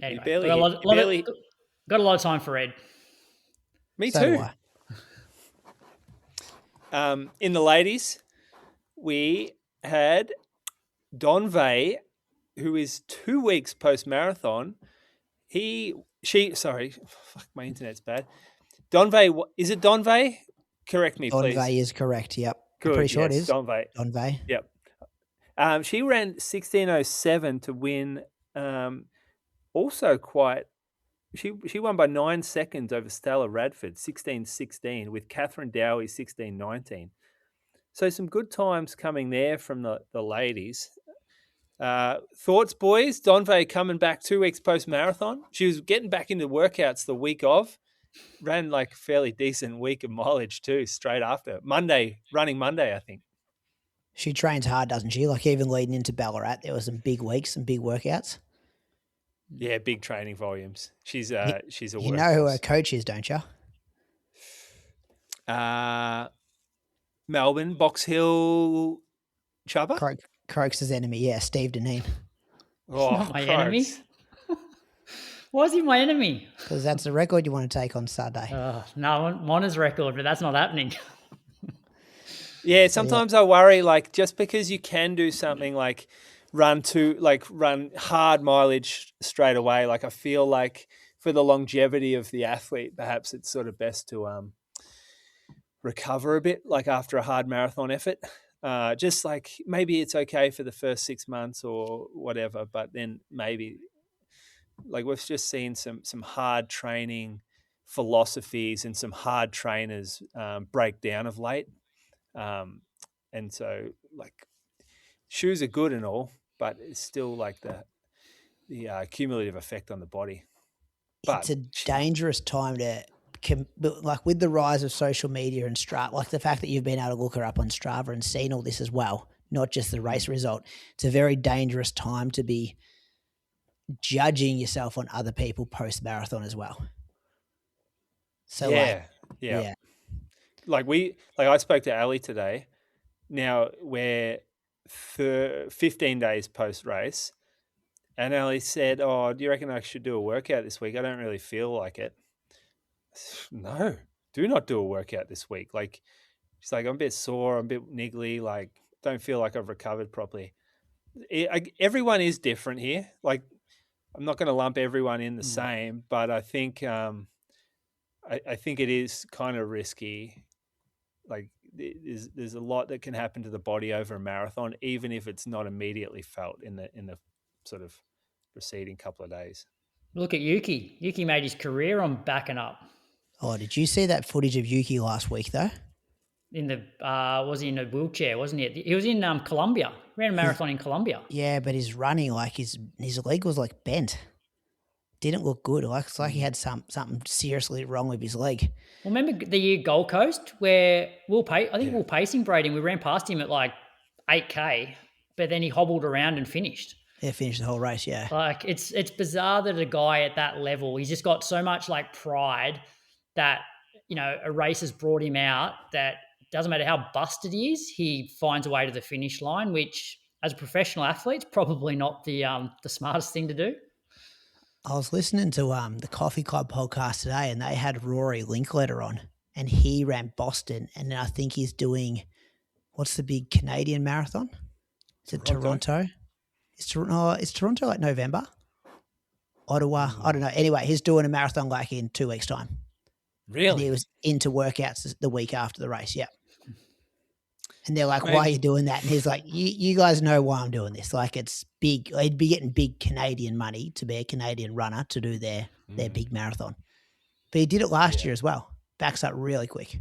Anyway, got a lot of time for Ed. Me too. In the ladies, we had Donve, who is 2 weeks post-marathon. Fuck, my internet's bad. Donve, is it Donve? Correct me, please. Donve is correct, yep. Good, I'm pretty sure it is. Donve. Yep. She ran 16:07 to win. Also quite... She won by 9 seconds over Stella Radford, 16:16, with Katherine Dowie, 16:19. So some good times coming there from the ladies. Thoughts, boys? Donve coming back 2 weeks post-marathon. She was getting back into workouts the week of. Ran like a fairly decent week of mileage too, straight after. Running Monday, I think. She trains hard, doesn't she? Like even leading into Ballarat, there were some big weeks, some big workouts. Yeah, big training volumes. She's a workhorse. You know who her coach is, don't you? Melbourne, Box Hill, Chubba? Croaks' enemy, yeah, Steve Deneen. Oh, not my enemy. Why is he my enemy? Because that's the record you want to take on Saturday. No, Mona's record, but that's not happening. Yeah, sometimes I worry, like, just because you can do something like run hard mileage straight away, like I feel like for the longevity of the athlete, perhaps it's sort of best to recover a bit, like after a hard marathon effort. Just like maybe it's okay for the first 6 months or whatever, but then maybe like we've just seen some hard training philosophies and some hard trainers break down of late. And so like shoes are good and all, but it's still like the cumulative effect on the body. But it's a dangerous time to like with the rise of social media and Strava, like the fact that you've been able to look her up on Strava and seen all this as well, not just the race result, it's a very dangerous time to be judging yourself on other people post-marathon as well. So yeah. Like I spoke to Ali today. Now we're 15 days post-race, and Ali said, "Oh, do you reckon I should do a workout this week? I don't really feel like it." No, do not do a workout this week. Like, she's like, I'm a bit sore, I'm a bit niggly, like, don't feel like I've recovered properly. Everyone is different here. Like, I'm not going to lump everyone in the same, but I think I think it is kind of risky. Like, there's a lot that can happen to the body over a marathon, even if it's not immediately felt in the sort of preceding couple of days. Look at Yuki. Yuki made his career on backing up. Oh, did you see that footage of Yuki last week though? In the was he in a wheelchair, wasn't he? He was in Colombia. Ran a marathon in Colombia. Yeah, but his running, like his leg was like bent. Didn't look good. Like it's like he had something seriously wrong with his leg. Well, remember the year Gold Coast where we were pacing Brady and we ran past him at like 8K, but then he hobbled around and finished. Yeah, finished the whole race, yeah. Like it's bizarre that a guy at that level, he's just got so much like pride that, you know, a race has brought him out that doesn't matter how busted he is, he finds a way to the finish line, which as a professional athlete, is probably not the smartest thing to do. I was listening to the Coffee Club podcast today, and they had Rory Linkletter on, and he ran Boston, and I think he's doing, what's the big Canadian marathon? Is it Toronto? Is Toronto like November? Ottawa? I don't know. Anyway, he's doing a marathon like in 2 weeks' time. Really? And he was into workouts the week after the race, yeah. And they're like, why are you doing that? And he's like, you guys know why I'm doing this. Like, it's big. He'd be getting big Canadian money to be a Canadian runner to do their big marathon. But he did it last year as well. Backs up really quick.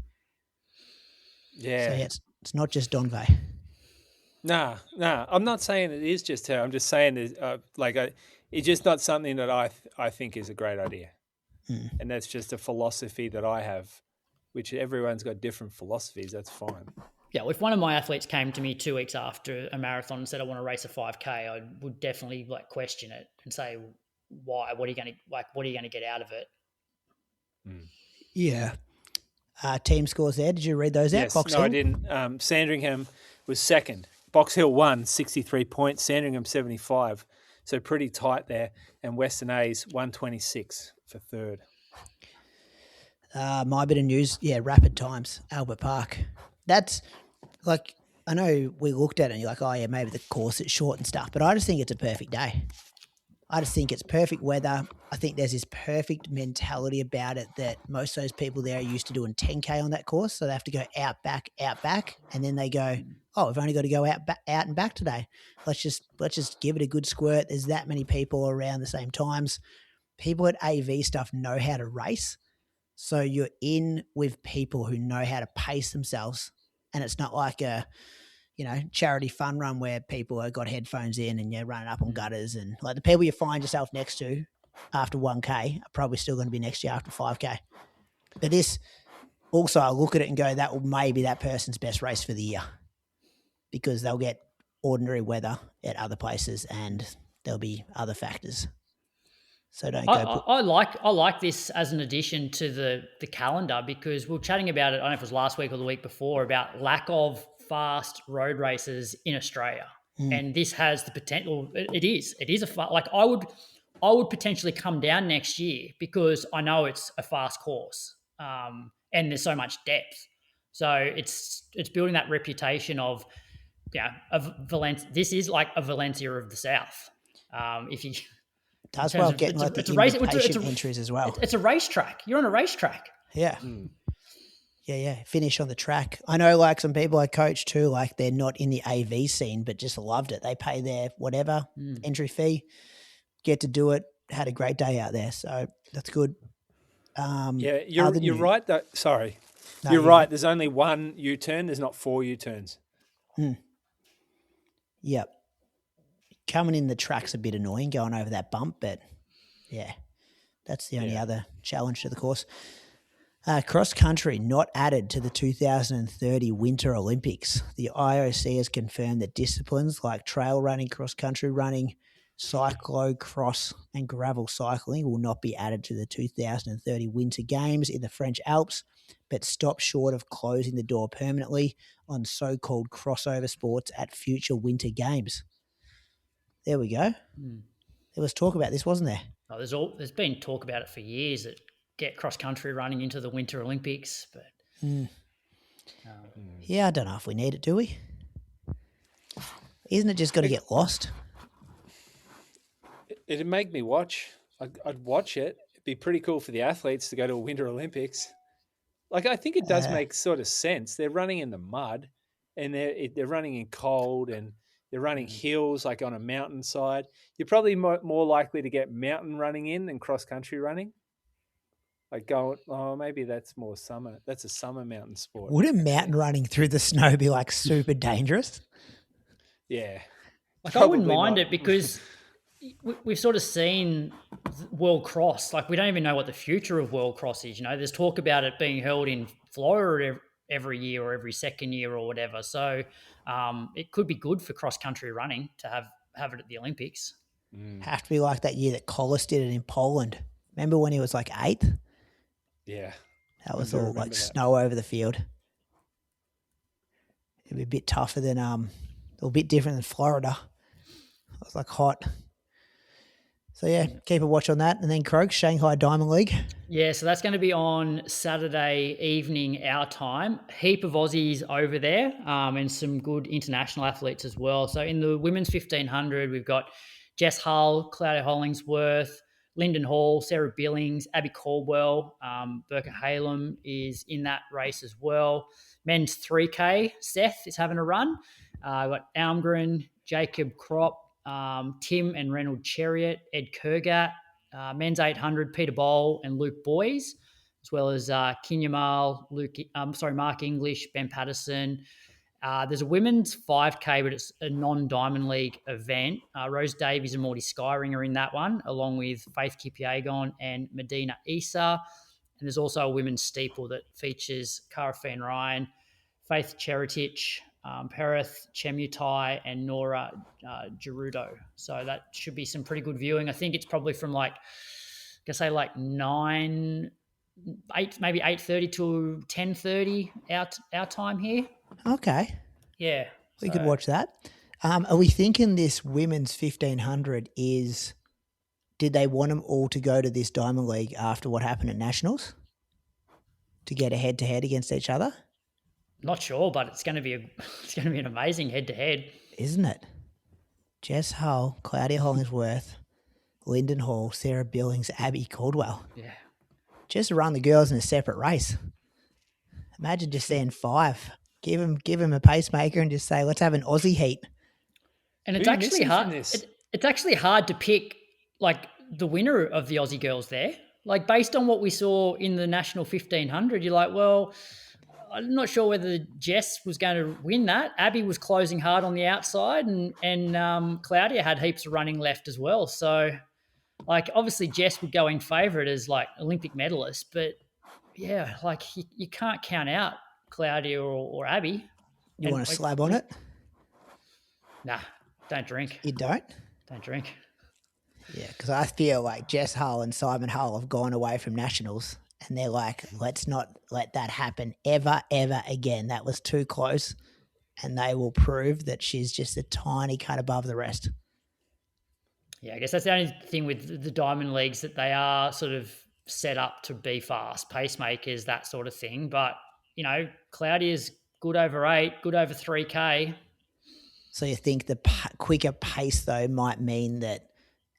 Yeah. So, yeah, it's not just Donve. Nah. I'm not saying it is just her. I'm just saying it's just not something that I think is a great idea. And that's just a philosophy that I have, which everyone's got different philosophies. That's fine. Yeah, well, if one of my athletes came to me 2 weeks after a marathon and said, I want to race a 5K, I would definitely like question it and say, why? What are you going to get out of it? Yeah. Team scores there. Did you read those out? Yes, Box no, Hill? I didn't. Sandringham was second. Box Hill won 63 points. Sandringham 75. So pretty tight there. And Western A's 126 for third. My bit of news, Rapid Times, Albert Park. That's like, I know we looked at it and you're like, oh yeah, maybe the course is short and stuff, but I just think it's a perfect day. I just think it's perfect weather. I think there's this perfect mentality about it that most of those people there are used to doing 10K on that course. So they have to go out, back. And then they go, oh, we've only got to go out and back today. Let's just give it a good squirt. There's that many people around the same times. People at AV stuff know how to race. So you're in with people who know how to pace themselves. And it's not like a, charity fun run where people have got headphones in and you're running up on gutters, and like the people you find yourself next to after 1K are probably still going to be next to you after 5K. But this also, I look at it and go, that will maybe that person's best race for the year, because they'll get ordinary weather at other places and there'll be other factors. So don't go. I like this as an addition to the calendar, because we were chatting about it, I don't know if it was last week or the week before, about lack of fast road races in Australia. And this has the potential. It is like I would potentially come down next year because I know it's a fast course, and there's so much depth. So it's building that reputation of Valencia. This is like a Valencia of the South. If you does well getting like the invitation entries as well. It's a racetrack. You're on a racetrack. Yeah. Yeah. Finish on the track. I know like some people I coach too, like they're not in the AV scene, but just loved it. They pay their whatever entry fee, get to do it, had a great day out there. So that's good. You're right. You're right. There's only one U-turn. There's not 4 U-turns. Yep. Coming in the track's a bit annoying going over that bump, but yeah, that's the only other challenge to the course. Cross country not added to the 2030 Winter Olympics. The IOC has confirmed that disciplines like trail running, cross country running, cyclo, cross, and gravel cycling will not be added to the 2030 Winter Games in the French Alps, but stop short of closing the door permanently on so-called crossover sports at future Winter Games. There we go. There was talk about this, wasn't there? Oh, there's been talk about it for years that get cross country running into the Winter Olympics, but yeah, I don't know if we need it, do we? Isn't it just going to get lost? It'd make me watch. I'd watch it. It'd be pretty cool for the athletes to go to a Winter Olympics. Like, I think it does make sort of sense. They're running in the mud, and they're running in cold, and they're running hills like on a mountainside. You're probably more likely to get mountain running in than cross country running. Like maybe that's more summer. That's a summer mountain sport. Wouldn't mountain running through the snow be like super dangerous? Yeah. Like, I wouldn't mind it because we've sort of seen World Cross. Like, we don't even know what the future of World Cross is. You know, there's talk about it being held in Florida every year or every second year or whatever. So it could be good for cross country running to have it at the Olympics. Have to be like that year that Collis did it in Poland. Remember when he was like 8th? Yeah. That was all like snow over the field. It'd be a bit tougher than a bit different than Florida. It was like hot. So yeah, keep a watch on that. And then Croaks, Shanghai Diamond League. Yeah, so that's going to be on Saturday evening our time. Heap of Aussies over there and some good international athletes as well. So in the women's 1500, we've got Jess Hull, Claudia Hollingsworth, Lyndon Hall, Sarah Billings, Abby Caldwell, Burka Halem is in that race as well. Men's 3K, Seth is having a run. We've got Almgren, Jacob Kropp, Tim and Reynold Chariot, Ed Kurgat, men's 800, Peter Bowl and Luke Boys, as well as Kinyamal, Mark English, Ben Patterson. There's a women's 5K, but it's a non-Diamond League event. Rose Davies and Morty Skyring are in that one, along with Faith Kipyegon and Medina Issa. And there's also a women's steeple that features Cara Fan Ryan, Faith Cheritich, Perith Chemutai, and Nora Gerudo. So that should be some pretty good viewing. I think it's probably from maybe 8:30 to 10:30 our time here. Okay. Yeah. We could watch that. Are we thinking this women's 1500 did they want them all to go to this Diamond League after what happened at Nationals to get a head-to-head against each other? Not sure, but it's going to be an amazing head-to-head. Isn't it? Jess Hull, Claudia Hollingsworth, Lyndon Hall, Sarah Billings, Abby Caldwell. Yeah. Just run the girls in a separate race. Imagine just seeing 5. Give them a pacemaker and just say, let's have an Aussie heat. And it's actually hard. It's actually hard to pick like the winner of the Aussie girls there. Like, based on what we saw in the National 1500, you're like, well, I'm not sure whether Jess was going to win that. Abby was closing hard on the outside, and Claudia had heaps of running left as well. So, like, obviously Jess would go in favourite as like Olympic medalist, but yeah, like you can't count out Claudia or Abby. You want to slab on it? Nah, don't drink. You don't? Don't drink. Yeah, because I feel like Jess Hull and Simon Hull have gone away from Nationals and they're like, let's not let that happen ever again. That was too close. And they will prove that she's just a tiny cut above the rest. Yeah, I guess that's the only thing with the Diamond Leagues, that they are sort of set up to be fast, pacemakers, that sort of thing. But, you know, Claudia's good over 8, good over 3K. So you think the quicker pace, though, might mean that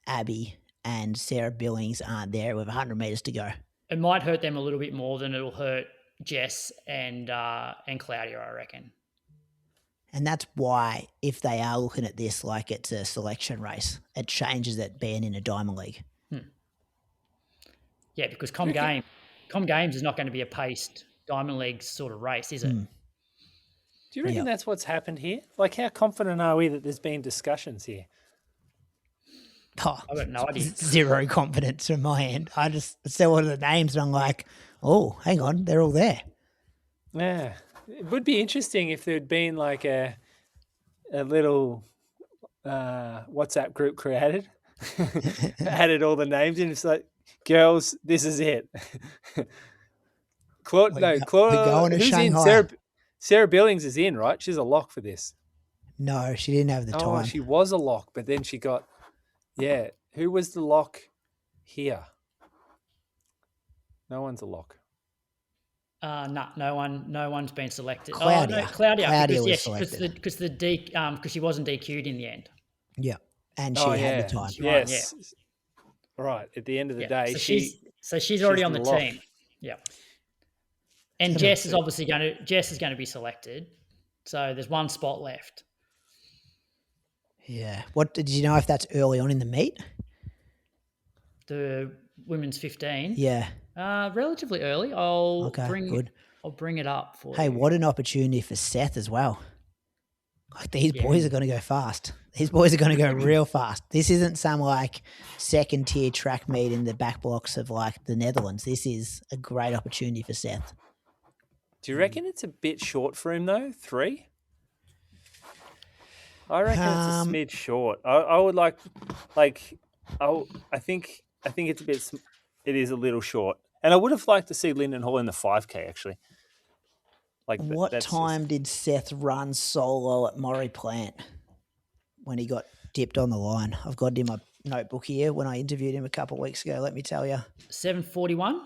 Abby and Sarah Billings aren't there with 100 metres to go? It might hurt them a little bit more than it'll hurt Jess and Claudia, I reckon. And that's why, if they are looking at this like it's a selection race, it changes it being in a Diamond League. Yeah, because Com Games is not going to be a paced Diamond League sort of race, is it? Do you reckon that's what's happened here? Like, how confident are we that there's been discussions here? Oh, I've got no idea. zero confidence from my end. I just see all of the names and I'm like, oh, hang on, they're all there. Yeah. It would be interesting if there'd been like a little WhatsApp group created, added all the names in. It's like, girls, this is it. We're going to Who's in? Shanghai. Sarah Billings is in, right? She's a lock for this. No, she didn't have the time. She was a lock, but then she got, Who was the lock here? No one's a lock. No one's been selected. Claudia. Oh, no, Claudia was selected. because she wasn't DQ'd in the end. Yeah, and she had the time. Yes, right. At the end of the day, she's already on the lock. team. Yeah, and Jess is going to be selected. So there's one spot left. Yeah. What did you know if that's early on in the meet? The women's 15. Yeah. Relatively early. I'll bring it up for you. Hey, what an opportunity for Seth as well. Like these boys are going to go fast. These boys are going to go real fast. This isn't some like second tier track meet in the back blocks of like the Netherlands. This is a great opportunity for Seth. Do you reckon it's a bit short for him though? 3? I reckon it's a smidge short. I would I think it's a bit. It is a little short, and I would have liked to see Lyndon Hall in the 5K actually. What time did Seth run solo at Maury Plant when he got dipped on the line? I've got it in my notebook here when I interviewed him a couple of weeks ago. Let me tell you, 7:41.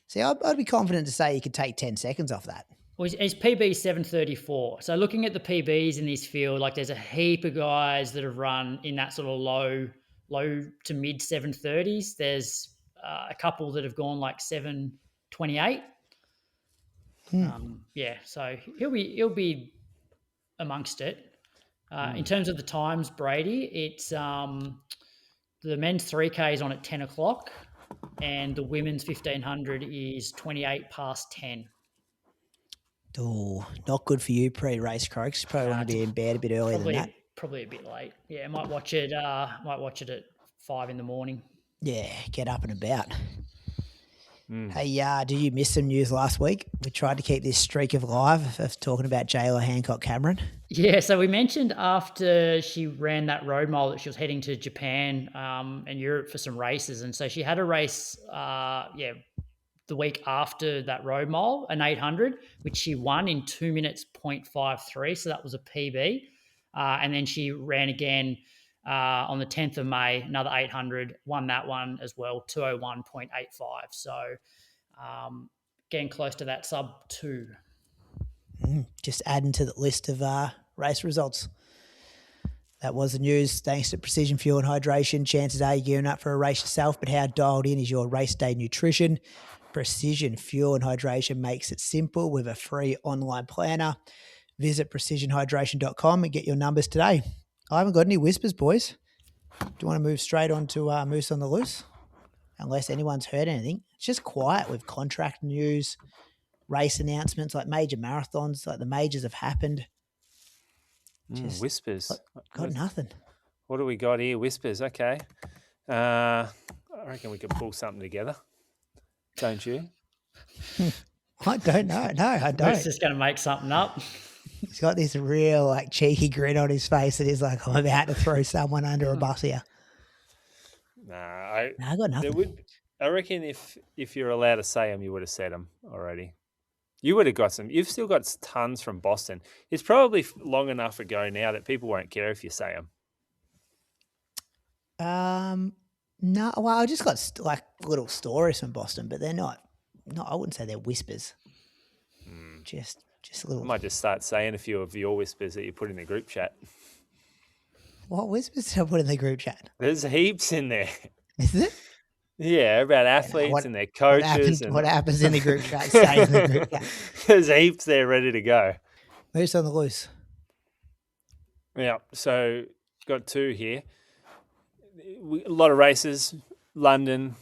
See, I'd be confident to say he could take 10 seconds off that. Well, his PB 7:34. So looking at the PBs in this field, like there's a heap of guys that have run in that sort of low to mid 7:30s. There's a couple that have gone like 7:28. So he'll be amongst it. In terms of the times, Brady, it's the men's 3K is on at 10 o'clock, and the women's 1500 is 28 past 10. Oh, not good for you pre-race, Croaks. You probably want to be in bed a bit earlier than that. Probably a bit late. Yeah, I might watch it. At 5 a.m. Yeah, get up and about. Hey, did you miss some news last week? We tried to keep this streak alive of talking about Jaylah Hancock-Cameron. Yeah, so we mentioned after she ran that road mile that she was heading to Japan and Europe for some races, and so she had a race. The week after that road mile, an 800, which she won in 2 minutes 0.53. So that was a PB. And then she ran again on the 10th of May, another 800, won that one as well, 201.85. So getting close to that sub 2. Just adding to the list of race results. That was the news. Thanks to Precision Fuel and Hydration, chances are you're gearing up for a race yourself, but how dialed in is your race day nutrition? Precision Fuel and Hydration makes it simple with a free online planner. Visit precisionhydration.com and get your numbers today. I haven't got any whispers, boys. Do you want to move straight on to Moose on the Loose? Unless anyone's heard anything. It's just quiet with contract news, race announcements, like major marathons, like the majors have happened. Whispers. Got nothing. What do we got here? Whispers. Okay. I reckon we could pull something together. Don't you? I don't know. No, I don't. He's just going to make something up. He's got this real like cheeky grin on his face that he's like, I'm about to throw someone under a bus here. I got nothing. I reckon if you're allowed to say them, you would have said them already. You would have got some. You've still got tons from Boston. It's probably long enough ago now that people won't care if you say them. No, well, I just got like little stories from Boston, but they're not. No, I wouldn't say they're whispers. Just a little. I might just start saying a few of your whispers that you put in the group chat. What whispers did I put in the group chat? There's heaps in there. Is it? Yeah, about athletes and their coaches. What happens in the group chat stays in the group chat. There's heaps there ready to go. Moose on the Loose. Yeah, so got 2 here. A lot of races, London,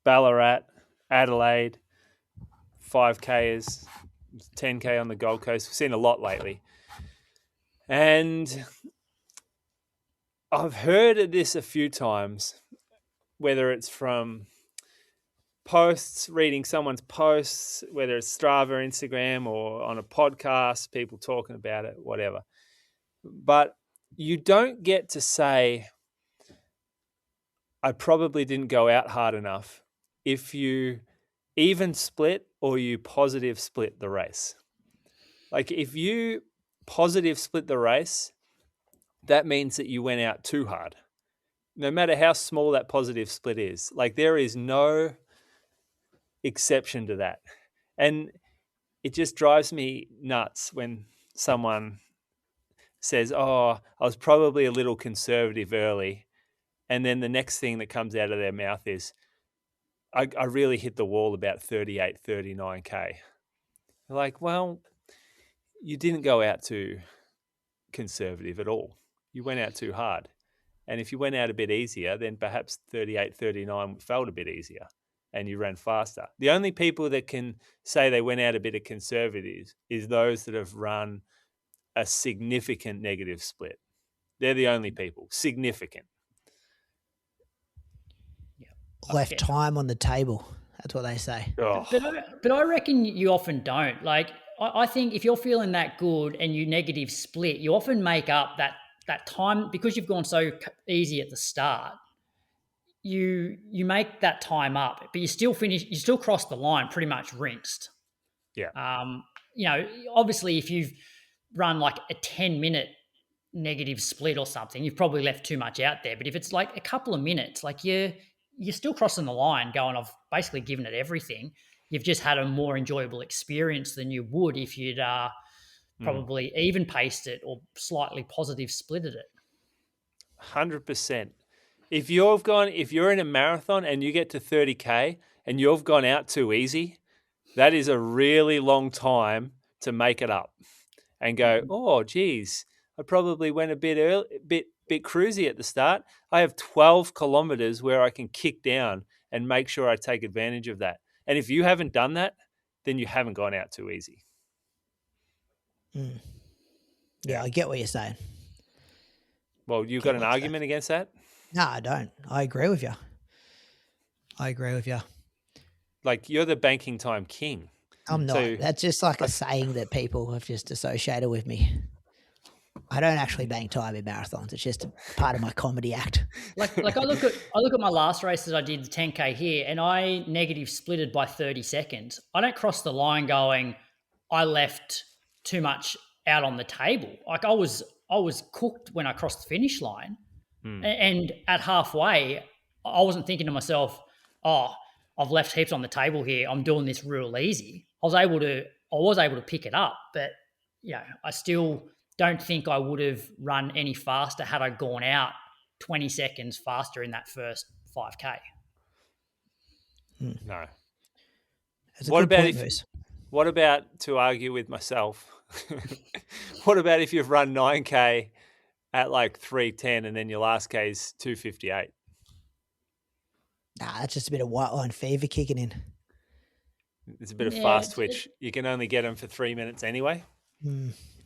Ballarat, Adelaide, 5Kers, 10K on the Gold Coast. We've seen a lot lately. And I've heard this a few times, whether it's from posts, reading someone's posts, whether it's Strava, Instagram, or on a podcast, people talking about it, whatever. But you don't get to say, I probably didn't go out hard enough if you even split or you positive split the race. Like if you positive split the race, that means that you went out too hard. No matter how small that positive split is, like there is no exception to that. And it just drives me nuts when someone says, oh, I was probably a little conservative early. And then the next thing that comes out of their mouth is, I really hit the wall about 38, 39K. Like, well, you didn't go out too conservative at all. You went out too hard. And if you went out a bit easier, then perhaps 38, 39 felt a bit easier and you ran faster. The only people that can say they went out a bit of conservative is those that have run a significant negative split. They're the only people. Significant. Left time on the table. That's what they say. Oh. But I reckon you often don't. Like, I think if you're feeling that good and you negative split, you often make up that time because you've gone so easy at the start. You make that time up, but you still cross the line pretty much rinsed. Yeah. Obviously if you've run like a 10-minute negative split or something, you've probably left too much out there. But if it's like a couple of minutes, like you're still crossing the line going, I've basically given it everything. You've just had a more enjoyable experience than you would if you'd probably even paced it or slightly positive splitted it. 100%. If you're in a marathon and you get to 30K and you've gone out too easy, that is a really long time to make it up and go, oh, geez, I probably went a bit cruisy at the start. I have 12 kilometers where I can kick down and make sure I take advantage of that. And if you haven't done that, then you haven't gone out too easy. Yeah, I get what you're saying. Well, you've got an argument against that? No, I don't. I agree with you. Like, you're the banking time king. I'm not. That's just like a saying that people have just associated with me. I don't actually bank time in marathons. It's just part of my comedy act. Like I look at my last race that I did, the 10K here, and I negative splitted by 30 seconds. I don't cross the line going, I left too much out on the table. Like I was cooked when I crossed the finish line. And at halfway, I wasn't thinking to myself, oh, I've left heaps on the table here. I'm doing this real easy. I was able to pick it up, but I still don't think I would have run any faster had I gone out 20 seconds faster in that first 5K. No. What about to argue with myself? What about if you've run 9K at like 3:10 and then your last K is 2:58? Nah, that's just a bit of white line fever kicking in. It's a bit of fast twitch. You can only get them for 3 minutes anyway.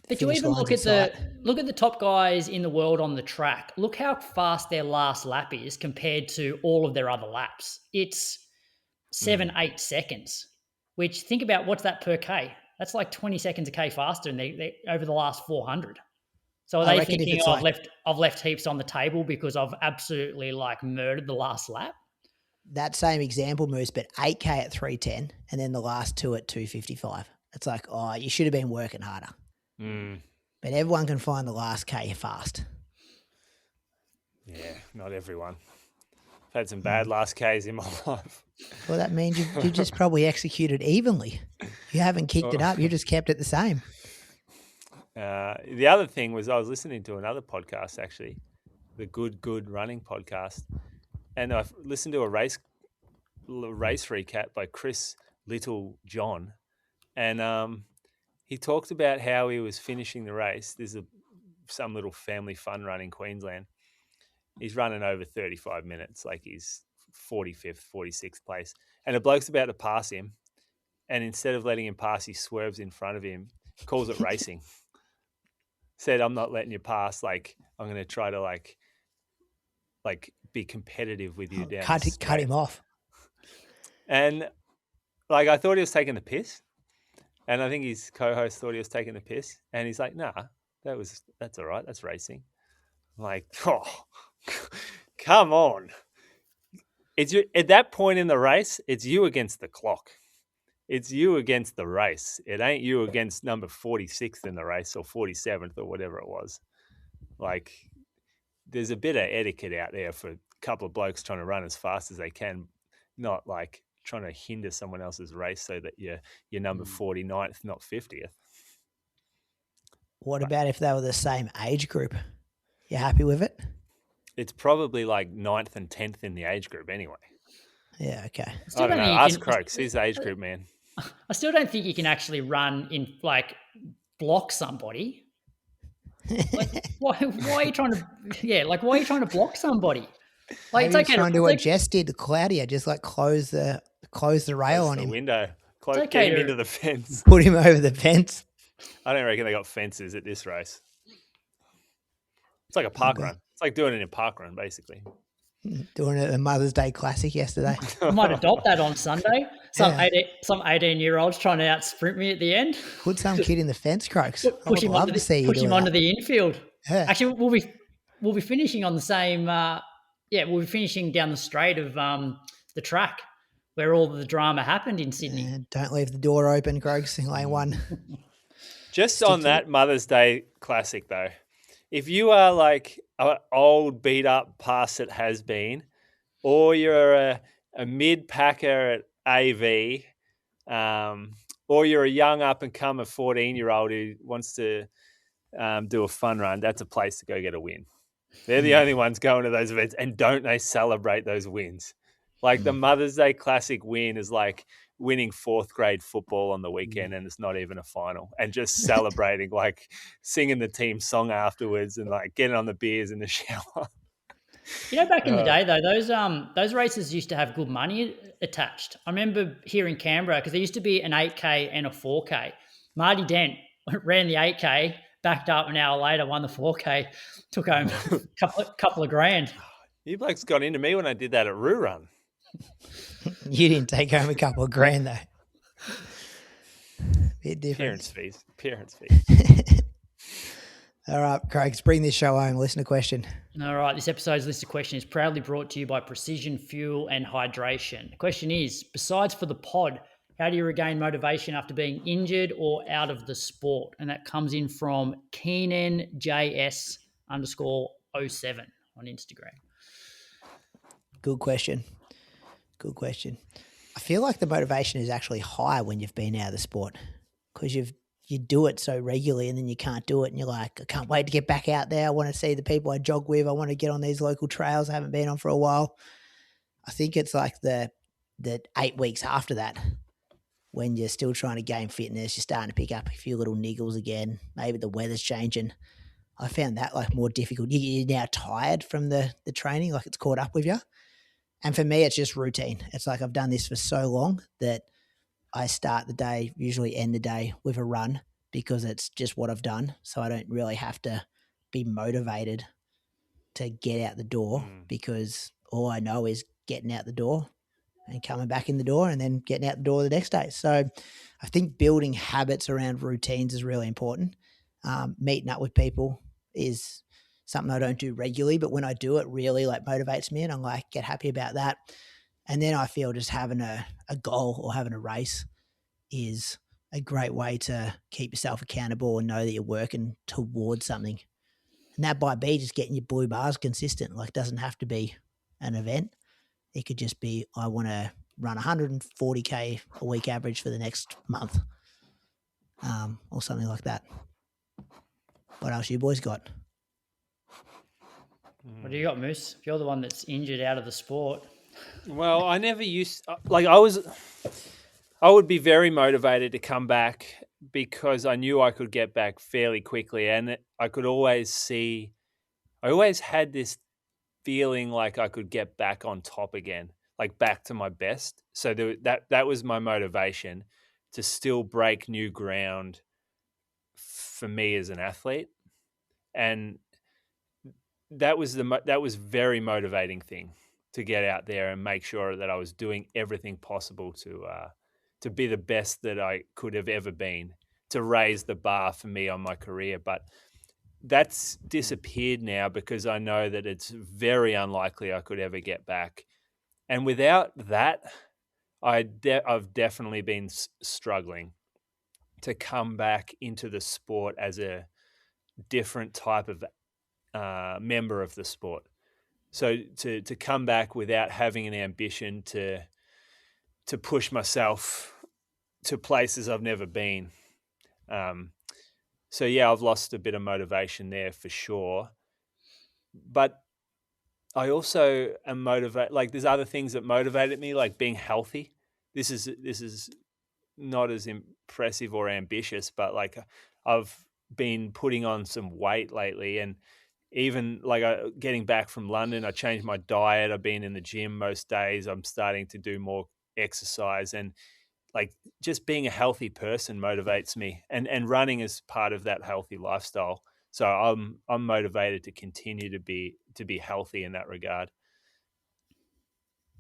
But you even look at the top guys in the world on the track. Look how fast their last lap is compared to all of their other laps. It's 7-8 seconds. Which, think about what's that per K? That's like 20 seconds a K faster, and they over the last 400. So are they thinking, I've left heaps on the table because I've absolutely like murdered the last lap? That same example, Moose, but 8K at 3:10 and then the last two at 2:55. It's like, oh, you should have been working harder. But everyone can find the last K fast. Yeah, not everyone. I've had some bad last Ks in my life. Well, that means you just probably executed evenly. You haven't kicked it up. You just kept it the same. The other thing was I was listening to another podcast, actually, the Good Running podcast, and I listened to a race recap by Chris Littlejohn, and he talked about how he was finishing the race. There's some little family fun run in Queensland. He's running over 35 minutes, like he's 45th, 46th place, and a bloke's about to pass him, and instead of letting him pass, he swerves in front of him, calls it racing. Said, I'm not letting you pass. Like, I'm going to try to like like be competitive with you down Cut the straight. him off. And like I thought he was taking the piss, and I think his co-host thought he was taking the piss, and he's like, "Nah, that's all right. That's racing." I'm like, oh, come on! It's you at that point in the race. It's you against the clock. It's you against the race. It ain't you against number 46th in the race or 47th or whatever it was. Like, there's a bit of etiquette out there for a couple of blokes trying to run as fast as they can, not like trying to hinder someone else's race so that you're number 49th, not 50th. What about if they were the same age group? You happy with it? It's probably like 9th and 10th in the age group anyway. Yeah, okay. I don't know. Ask Croaks. He's the age group man. I still don't think you can actually run in, like, block somebody. Like, why are you trying to? Yeah, like, why are you trying to block somebody? Like, it's okay trying to do what Jess did to Claudia, just like close the rail on him. Window. Get him into the fence. Put him over the fence. I don't reckon they got fences at this race. It's like a park run. It's like doing it in a park run, basically. Doing it at the Mother's Day Classic yesterday. I might adopt that on Sunday. Some 18-year-olds trying to out sprint me at the end. Put some kid in the fence, Croaks. Push him onto the infield. Yeah. Actually, we'll be finishing on the same. We'll be finishing down the straight of the track where all the drama happened in Sydney. Don't leave the door open, Croaks, in lane 1. Just on that Mother's Day Classic, though, if you are like an old, beat up, past it has been, or you're a mid packer at AV, or you're a young up and comer 14-year-old who wants to do a fun run, that's a place to go get a win. They're the only ones going to those events, and don't they celebrate those wins? Like the Mother's Day Classic win is like winning 4th grade football on the weekend, and it's not even a final, and just celebrating, like singing the team song afterwards and like getting on the beers in the shower. You know, back in the day, though, those races used to have good money attached. I remember here in Canberra, because there used to be an 8K and a 4K. Marty Dent ran the 8K, backed up an hour later, won the 4K, took home a couple of grand. You blokes got into me when I did that at Roo Run. You didn't take home a couple of grand, though. Bit different. Parents' fees. All right, Craig, bring this show home. Listen to question. All right, this episode's list of questions is proudly brought to you by Precision Fuel and Hydration. The question is, besides for the pod, how do you regain motivation after being injured or out of the sport? And that comes in from KeenanJS_07 on Instagram. Good question. I feel like the motivation is actually high when you've been out of the sport, because you do it so regularly and then you can't do it and you're like, I can't wait to get back out there. I want to see the people I jog with. I want to get on these local trails I haven't been on for a while. I think it's like the 8 weeks after that, when you're still trying to gain fitness, you're starting to pick up a few little niggles again. Maybe the weather's changing. I found that like more difficult. You're now tired from the training, like it's caught up with you. And for me, it's just routine. It's like I've done this for so long that I start the day, usually end the day with a run, because it's just what I've done. So I don't really have to be motivated to get out the door, because all I know is getting out the door and coming back in the door and then getting out the door the next day. So I think building habits around routines is really important. Meeting up with people is something I don't do regularly, but when I do, it really like motivates me and I'm like, get happy about that. And then I feel just having a goal or having a race is a great way to keep yourself accountable and know that you're working towards something. And that might be just getting your blue bars consistent. Like, it doesn't have to be an event. It could just be, I want to run 140K a week average for the next month, or something like that. What else you boys got? What do you got, Moose? If you're the one that's injured out of the sport. Well, I never used, like I would be very motivated to come back because I knew I could get back fairly quickly, and I could always see, I always had this feeling like I could get back on top again, like back to my best. So that was my motivation, to still break new ground for me as an athlete. And that was very motivating thing, to get out there and make sure that I was doing everything possible to be the best that I could have ever been, to raise the bar for me on my career. But that's disappeared now, because I know that it's very unlikely I could ever get back. And without that, I've definitely been struggling to come back into the sport as a different type of member of the sport. So to come back without having an ambition to push myself to places I've never been. So yeah, I've lost a bit of motivation there for sure. But I also am motivated. Like, there's other things that motivated me, like being healthy. This is not as impressive or ambitious, but like, I've been putting on some weight lately, and even like getting back from London, I changed my diet. I've been in the gym most days. I'm starting to do more exercise, and like, just being a healthy person motivates me, and running is part of that healthy lifestyle. So I'm motivated to continue to be healthy in that regard.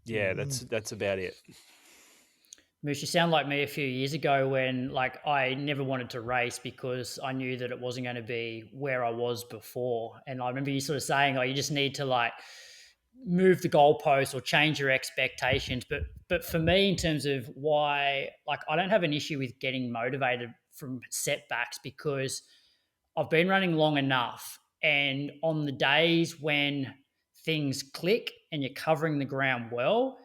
Yeah, that's about it. Moosh, you sound like me a few years ago when, like, I never wanted to race because I knew that it wasn't going to be where I was before. And I remember you sort of saying, "Oh, you just need to like move the goalposts or change your expectations." But for me, in terms of why, like, I don't have an issue with getting motivated from setbacks, because I've been running long enough, and on the days when things click and you're covering the ground well,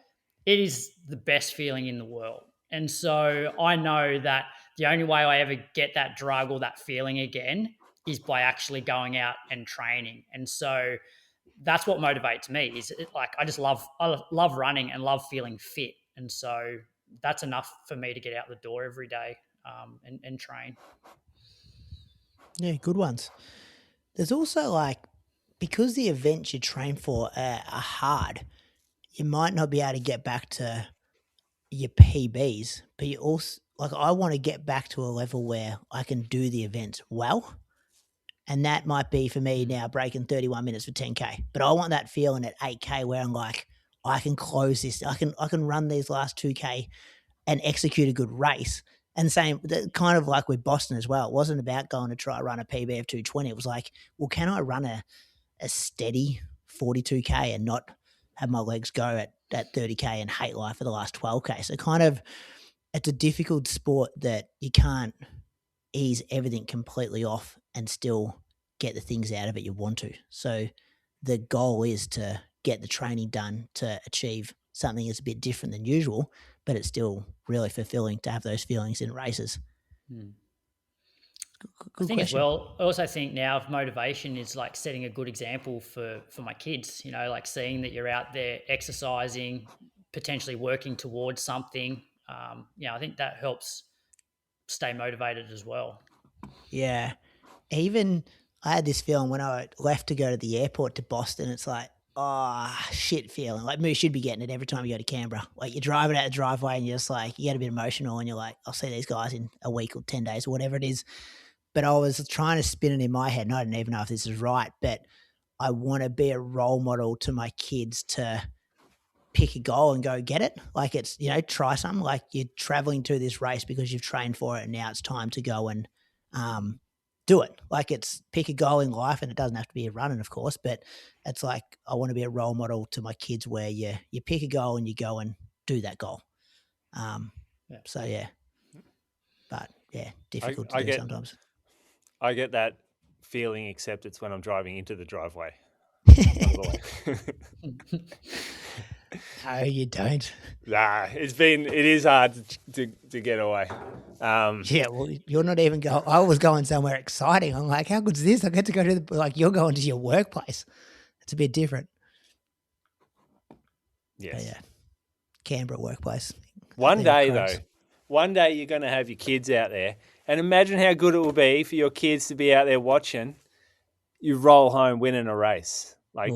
it is the best feeling in the world. And so I know that the only way I ever get that drug or that feeling again is by actually going out and training. And so that's what motivates me. Is it, like, I love running and love feeling fit. And so that's enough for me to get out the door every day and train. Yeah, good ones. There's also, like, because the events you train for are hard, you might not be able to get back to your PBs, but you also, like, I want to get back to a level where I can do the events well. And that might be for me now breaking 31 minutes for 10K. But I want that feeling at 8K where I'm like, I can close this. I can run these last 2K and execute a good race. And same, kind of like with Boston as well. It wasn't about going to try run a PB of 220. It was like, well, can I run a steady 42K and not have my legs go at 30K and hate life for the last 12K? So kind of, it's a difficult sport that you can't ease everything completely off and still get the things out of it you want to. So the goal is to get the training done to achieve something that's a bit different than usual, but it's still really fulfilling to have those feelings in races. Good I think question. As well, I also think now motivation is like setting a good example for my kids, you know, like seeing that you're out there exercising, potentially working towards something. I think that helps stay motivated as well. Yeah. Even I had this feeling when I left to go to the airport to Boston, it's like, shit feeling. Like, Moose should be getting it every time you go to Canberra. Like, you're driving out the driveway and you're just like, you get a bit emotional and you're like, I'll see these guys in a week or 10 days or whatever it is. But I was trying to spin it in my head, and I don't even know if this is right, but I want to be a role model to my kids to pick a goal and go get it. Like, it's, try something. Like, you're traveling to this race because you've trained for it, and now it's time to go and do it. Like, it's pick a goal in life, and it doesn't have to be a running, of course, but it's like, I want to be a role model to my kids where you pick a goal and you go and do that goal. So yeah, but yeah, difficult to do sometimes. I get that feeling, except it's when I'm driving into the driveway. No, you don't. Nah, it is hard to get away. Yeah, well, you're not even going. I was going somewhere exciting. I'm like, how good's this? I get to go to you're going to your workplace. It's a bit different. Yes. But yeah, Canberra workplace. One day you're going to have your kids out there, and imagine how good it will be for your kids to be out there watching you roll home winning a race. Like,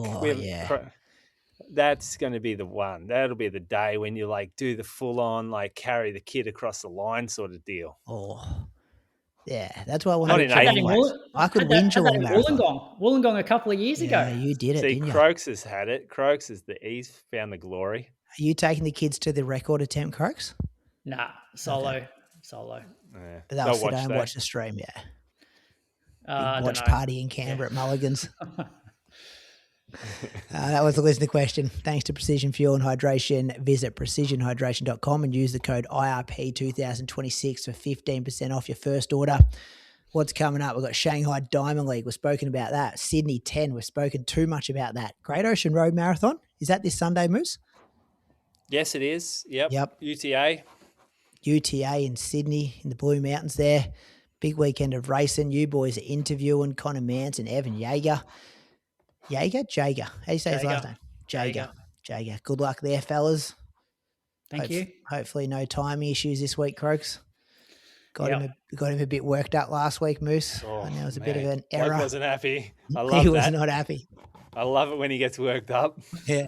that's going to be the one. That'll be the day when you like do the full on, like, carry the kid across the line sort of deal. Oh, Yeah, that's why I Not wanted in to check eighth anyway. place. I could Had win that Geelong in Marathon. Wollongong a couple of years Yeah, ago. you did it, See, didn't you? Croaks has had it. Croaks is he's found the glory. Are you taking the kids to the record attempt, Croaks? Nah, solo. Yeah. But they'll sit home and watch the stream, yeah. Big watch party in Canberra at Mulligan's. That was the listener question. Thanks to Precision Fuel and Hydration, visit precisionhydration.com and use the code IRP2026 for 15% off your first order. What's coming up? We've got Shanghai Diamond League. We've spoken about that. Sydney 10. We've spoken too much about that. Great Ocean Road Marathon. Is that this Sunday, Moose? Yes, it is. Yep. UTA in Sydney in the Blue Mountains there. Big weekend of racing. You boys are interviewing Connor Manson, Evan Jaeger. Jaeger? How do you say his last name? Jaeger. Good luck there, fellas. Thank you. Hopefully no timing issues this week, Croaks. Got him a bit worked up last week, Moose. And there was a bit of an error. Bloke wasn't happy. I love that. He was not happy. I love it when he gets worked up. Yeah.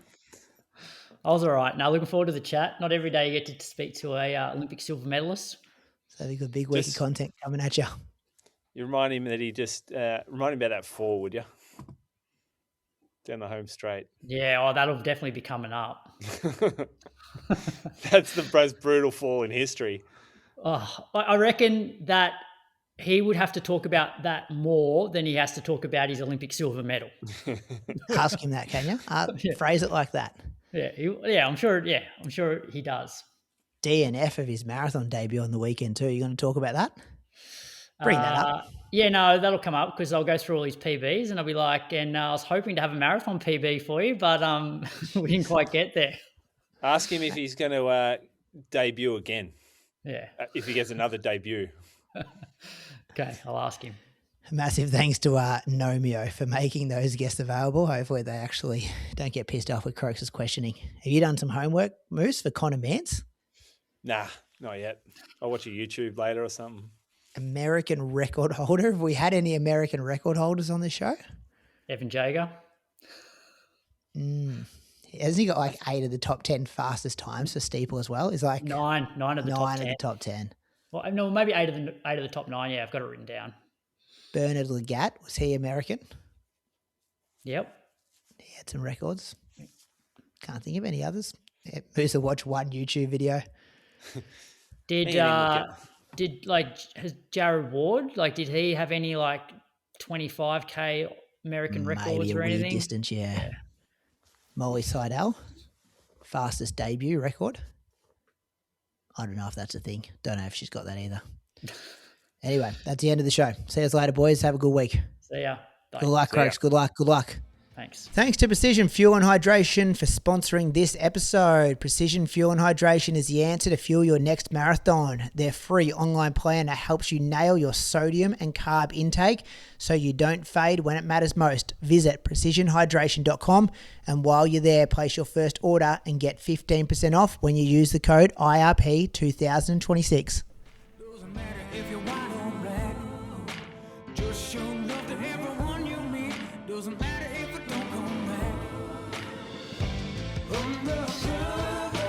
I was all right. Now looking forward to the chat. Not every day you get to speak to a Olympic silver medalist. So we've got a big week of content coming at you. You remind him that he just remind him about that 4, would you? Down the home straight. Yeah, that'll definitely be coming up. That's the most brutal fall in history. I reckon that he would have to talk about that more than he has to talk about his Olympic silver medal. Ask him that, can you? Phrase it like that. Yeah, I'm sure. Yeah, I'm sure he does. DNF of his marathon debut on the weekend too. You going to talk about that? Bring that up. Yeah, no, that'll come up because I'll go through all his PBs and I'll be like, and I was hoping to have a marathon PB for you, but we didn't quite get there. Ask him if he's going to debut again. Yeah. If he gets another debut. Okay, I'll ask him. Massive thanks to Nomeo for making those guests available. Hopefully they actually don't get pissed off with Croaks' questioning. Have you done some homework, Moose, for Connor Mance? Nah, not yet. I'll watch a YouTube later or something. American record holder. Have we had any American record holders on this show? Evan Jaeger. Hasn't he got like 8 of the top 10 fastest times for steeple as well? Is like nine of the top 10. 9 of the top 10. Well, no, maybe 8 of the top 9. Yeah, I've got it written down. Bernard Legat, was he American? Yep. He had some records. Can't think of any others. Yeah, Moose will watch one YouTube video. Has Jared Ward, did he have any 25K American records or anything? Maybe a distance, yeah. Molly Seidel, fastest debut record. I don't know if that's a thing. Don't know if she's got that either. Anyway, that's the end of the show. See you later, boys. Have a good week. See ya. Bye. Good luck, Croaks. Good luck. Thanks. Thanks to Precision Fuel and Hydration for sponsoring this episode. Precision Fuel and Hydration is the answer to fuel your next marathon. Their free online planner helps you nail your sodium and carb intake so you don't fade when it matters most. Visit precisionhydration.com and while you're there, place your first order and get 15% off when you use the code IRP2026. Doesn't matter if you're white or black. Just show love to everyone you meet. Doesn't matter if it don't come back. Undercover.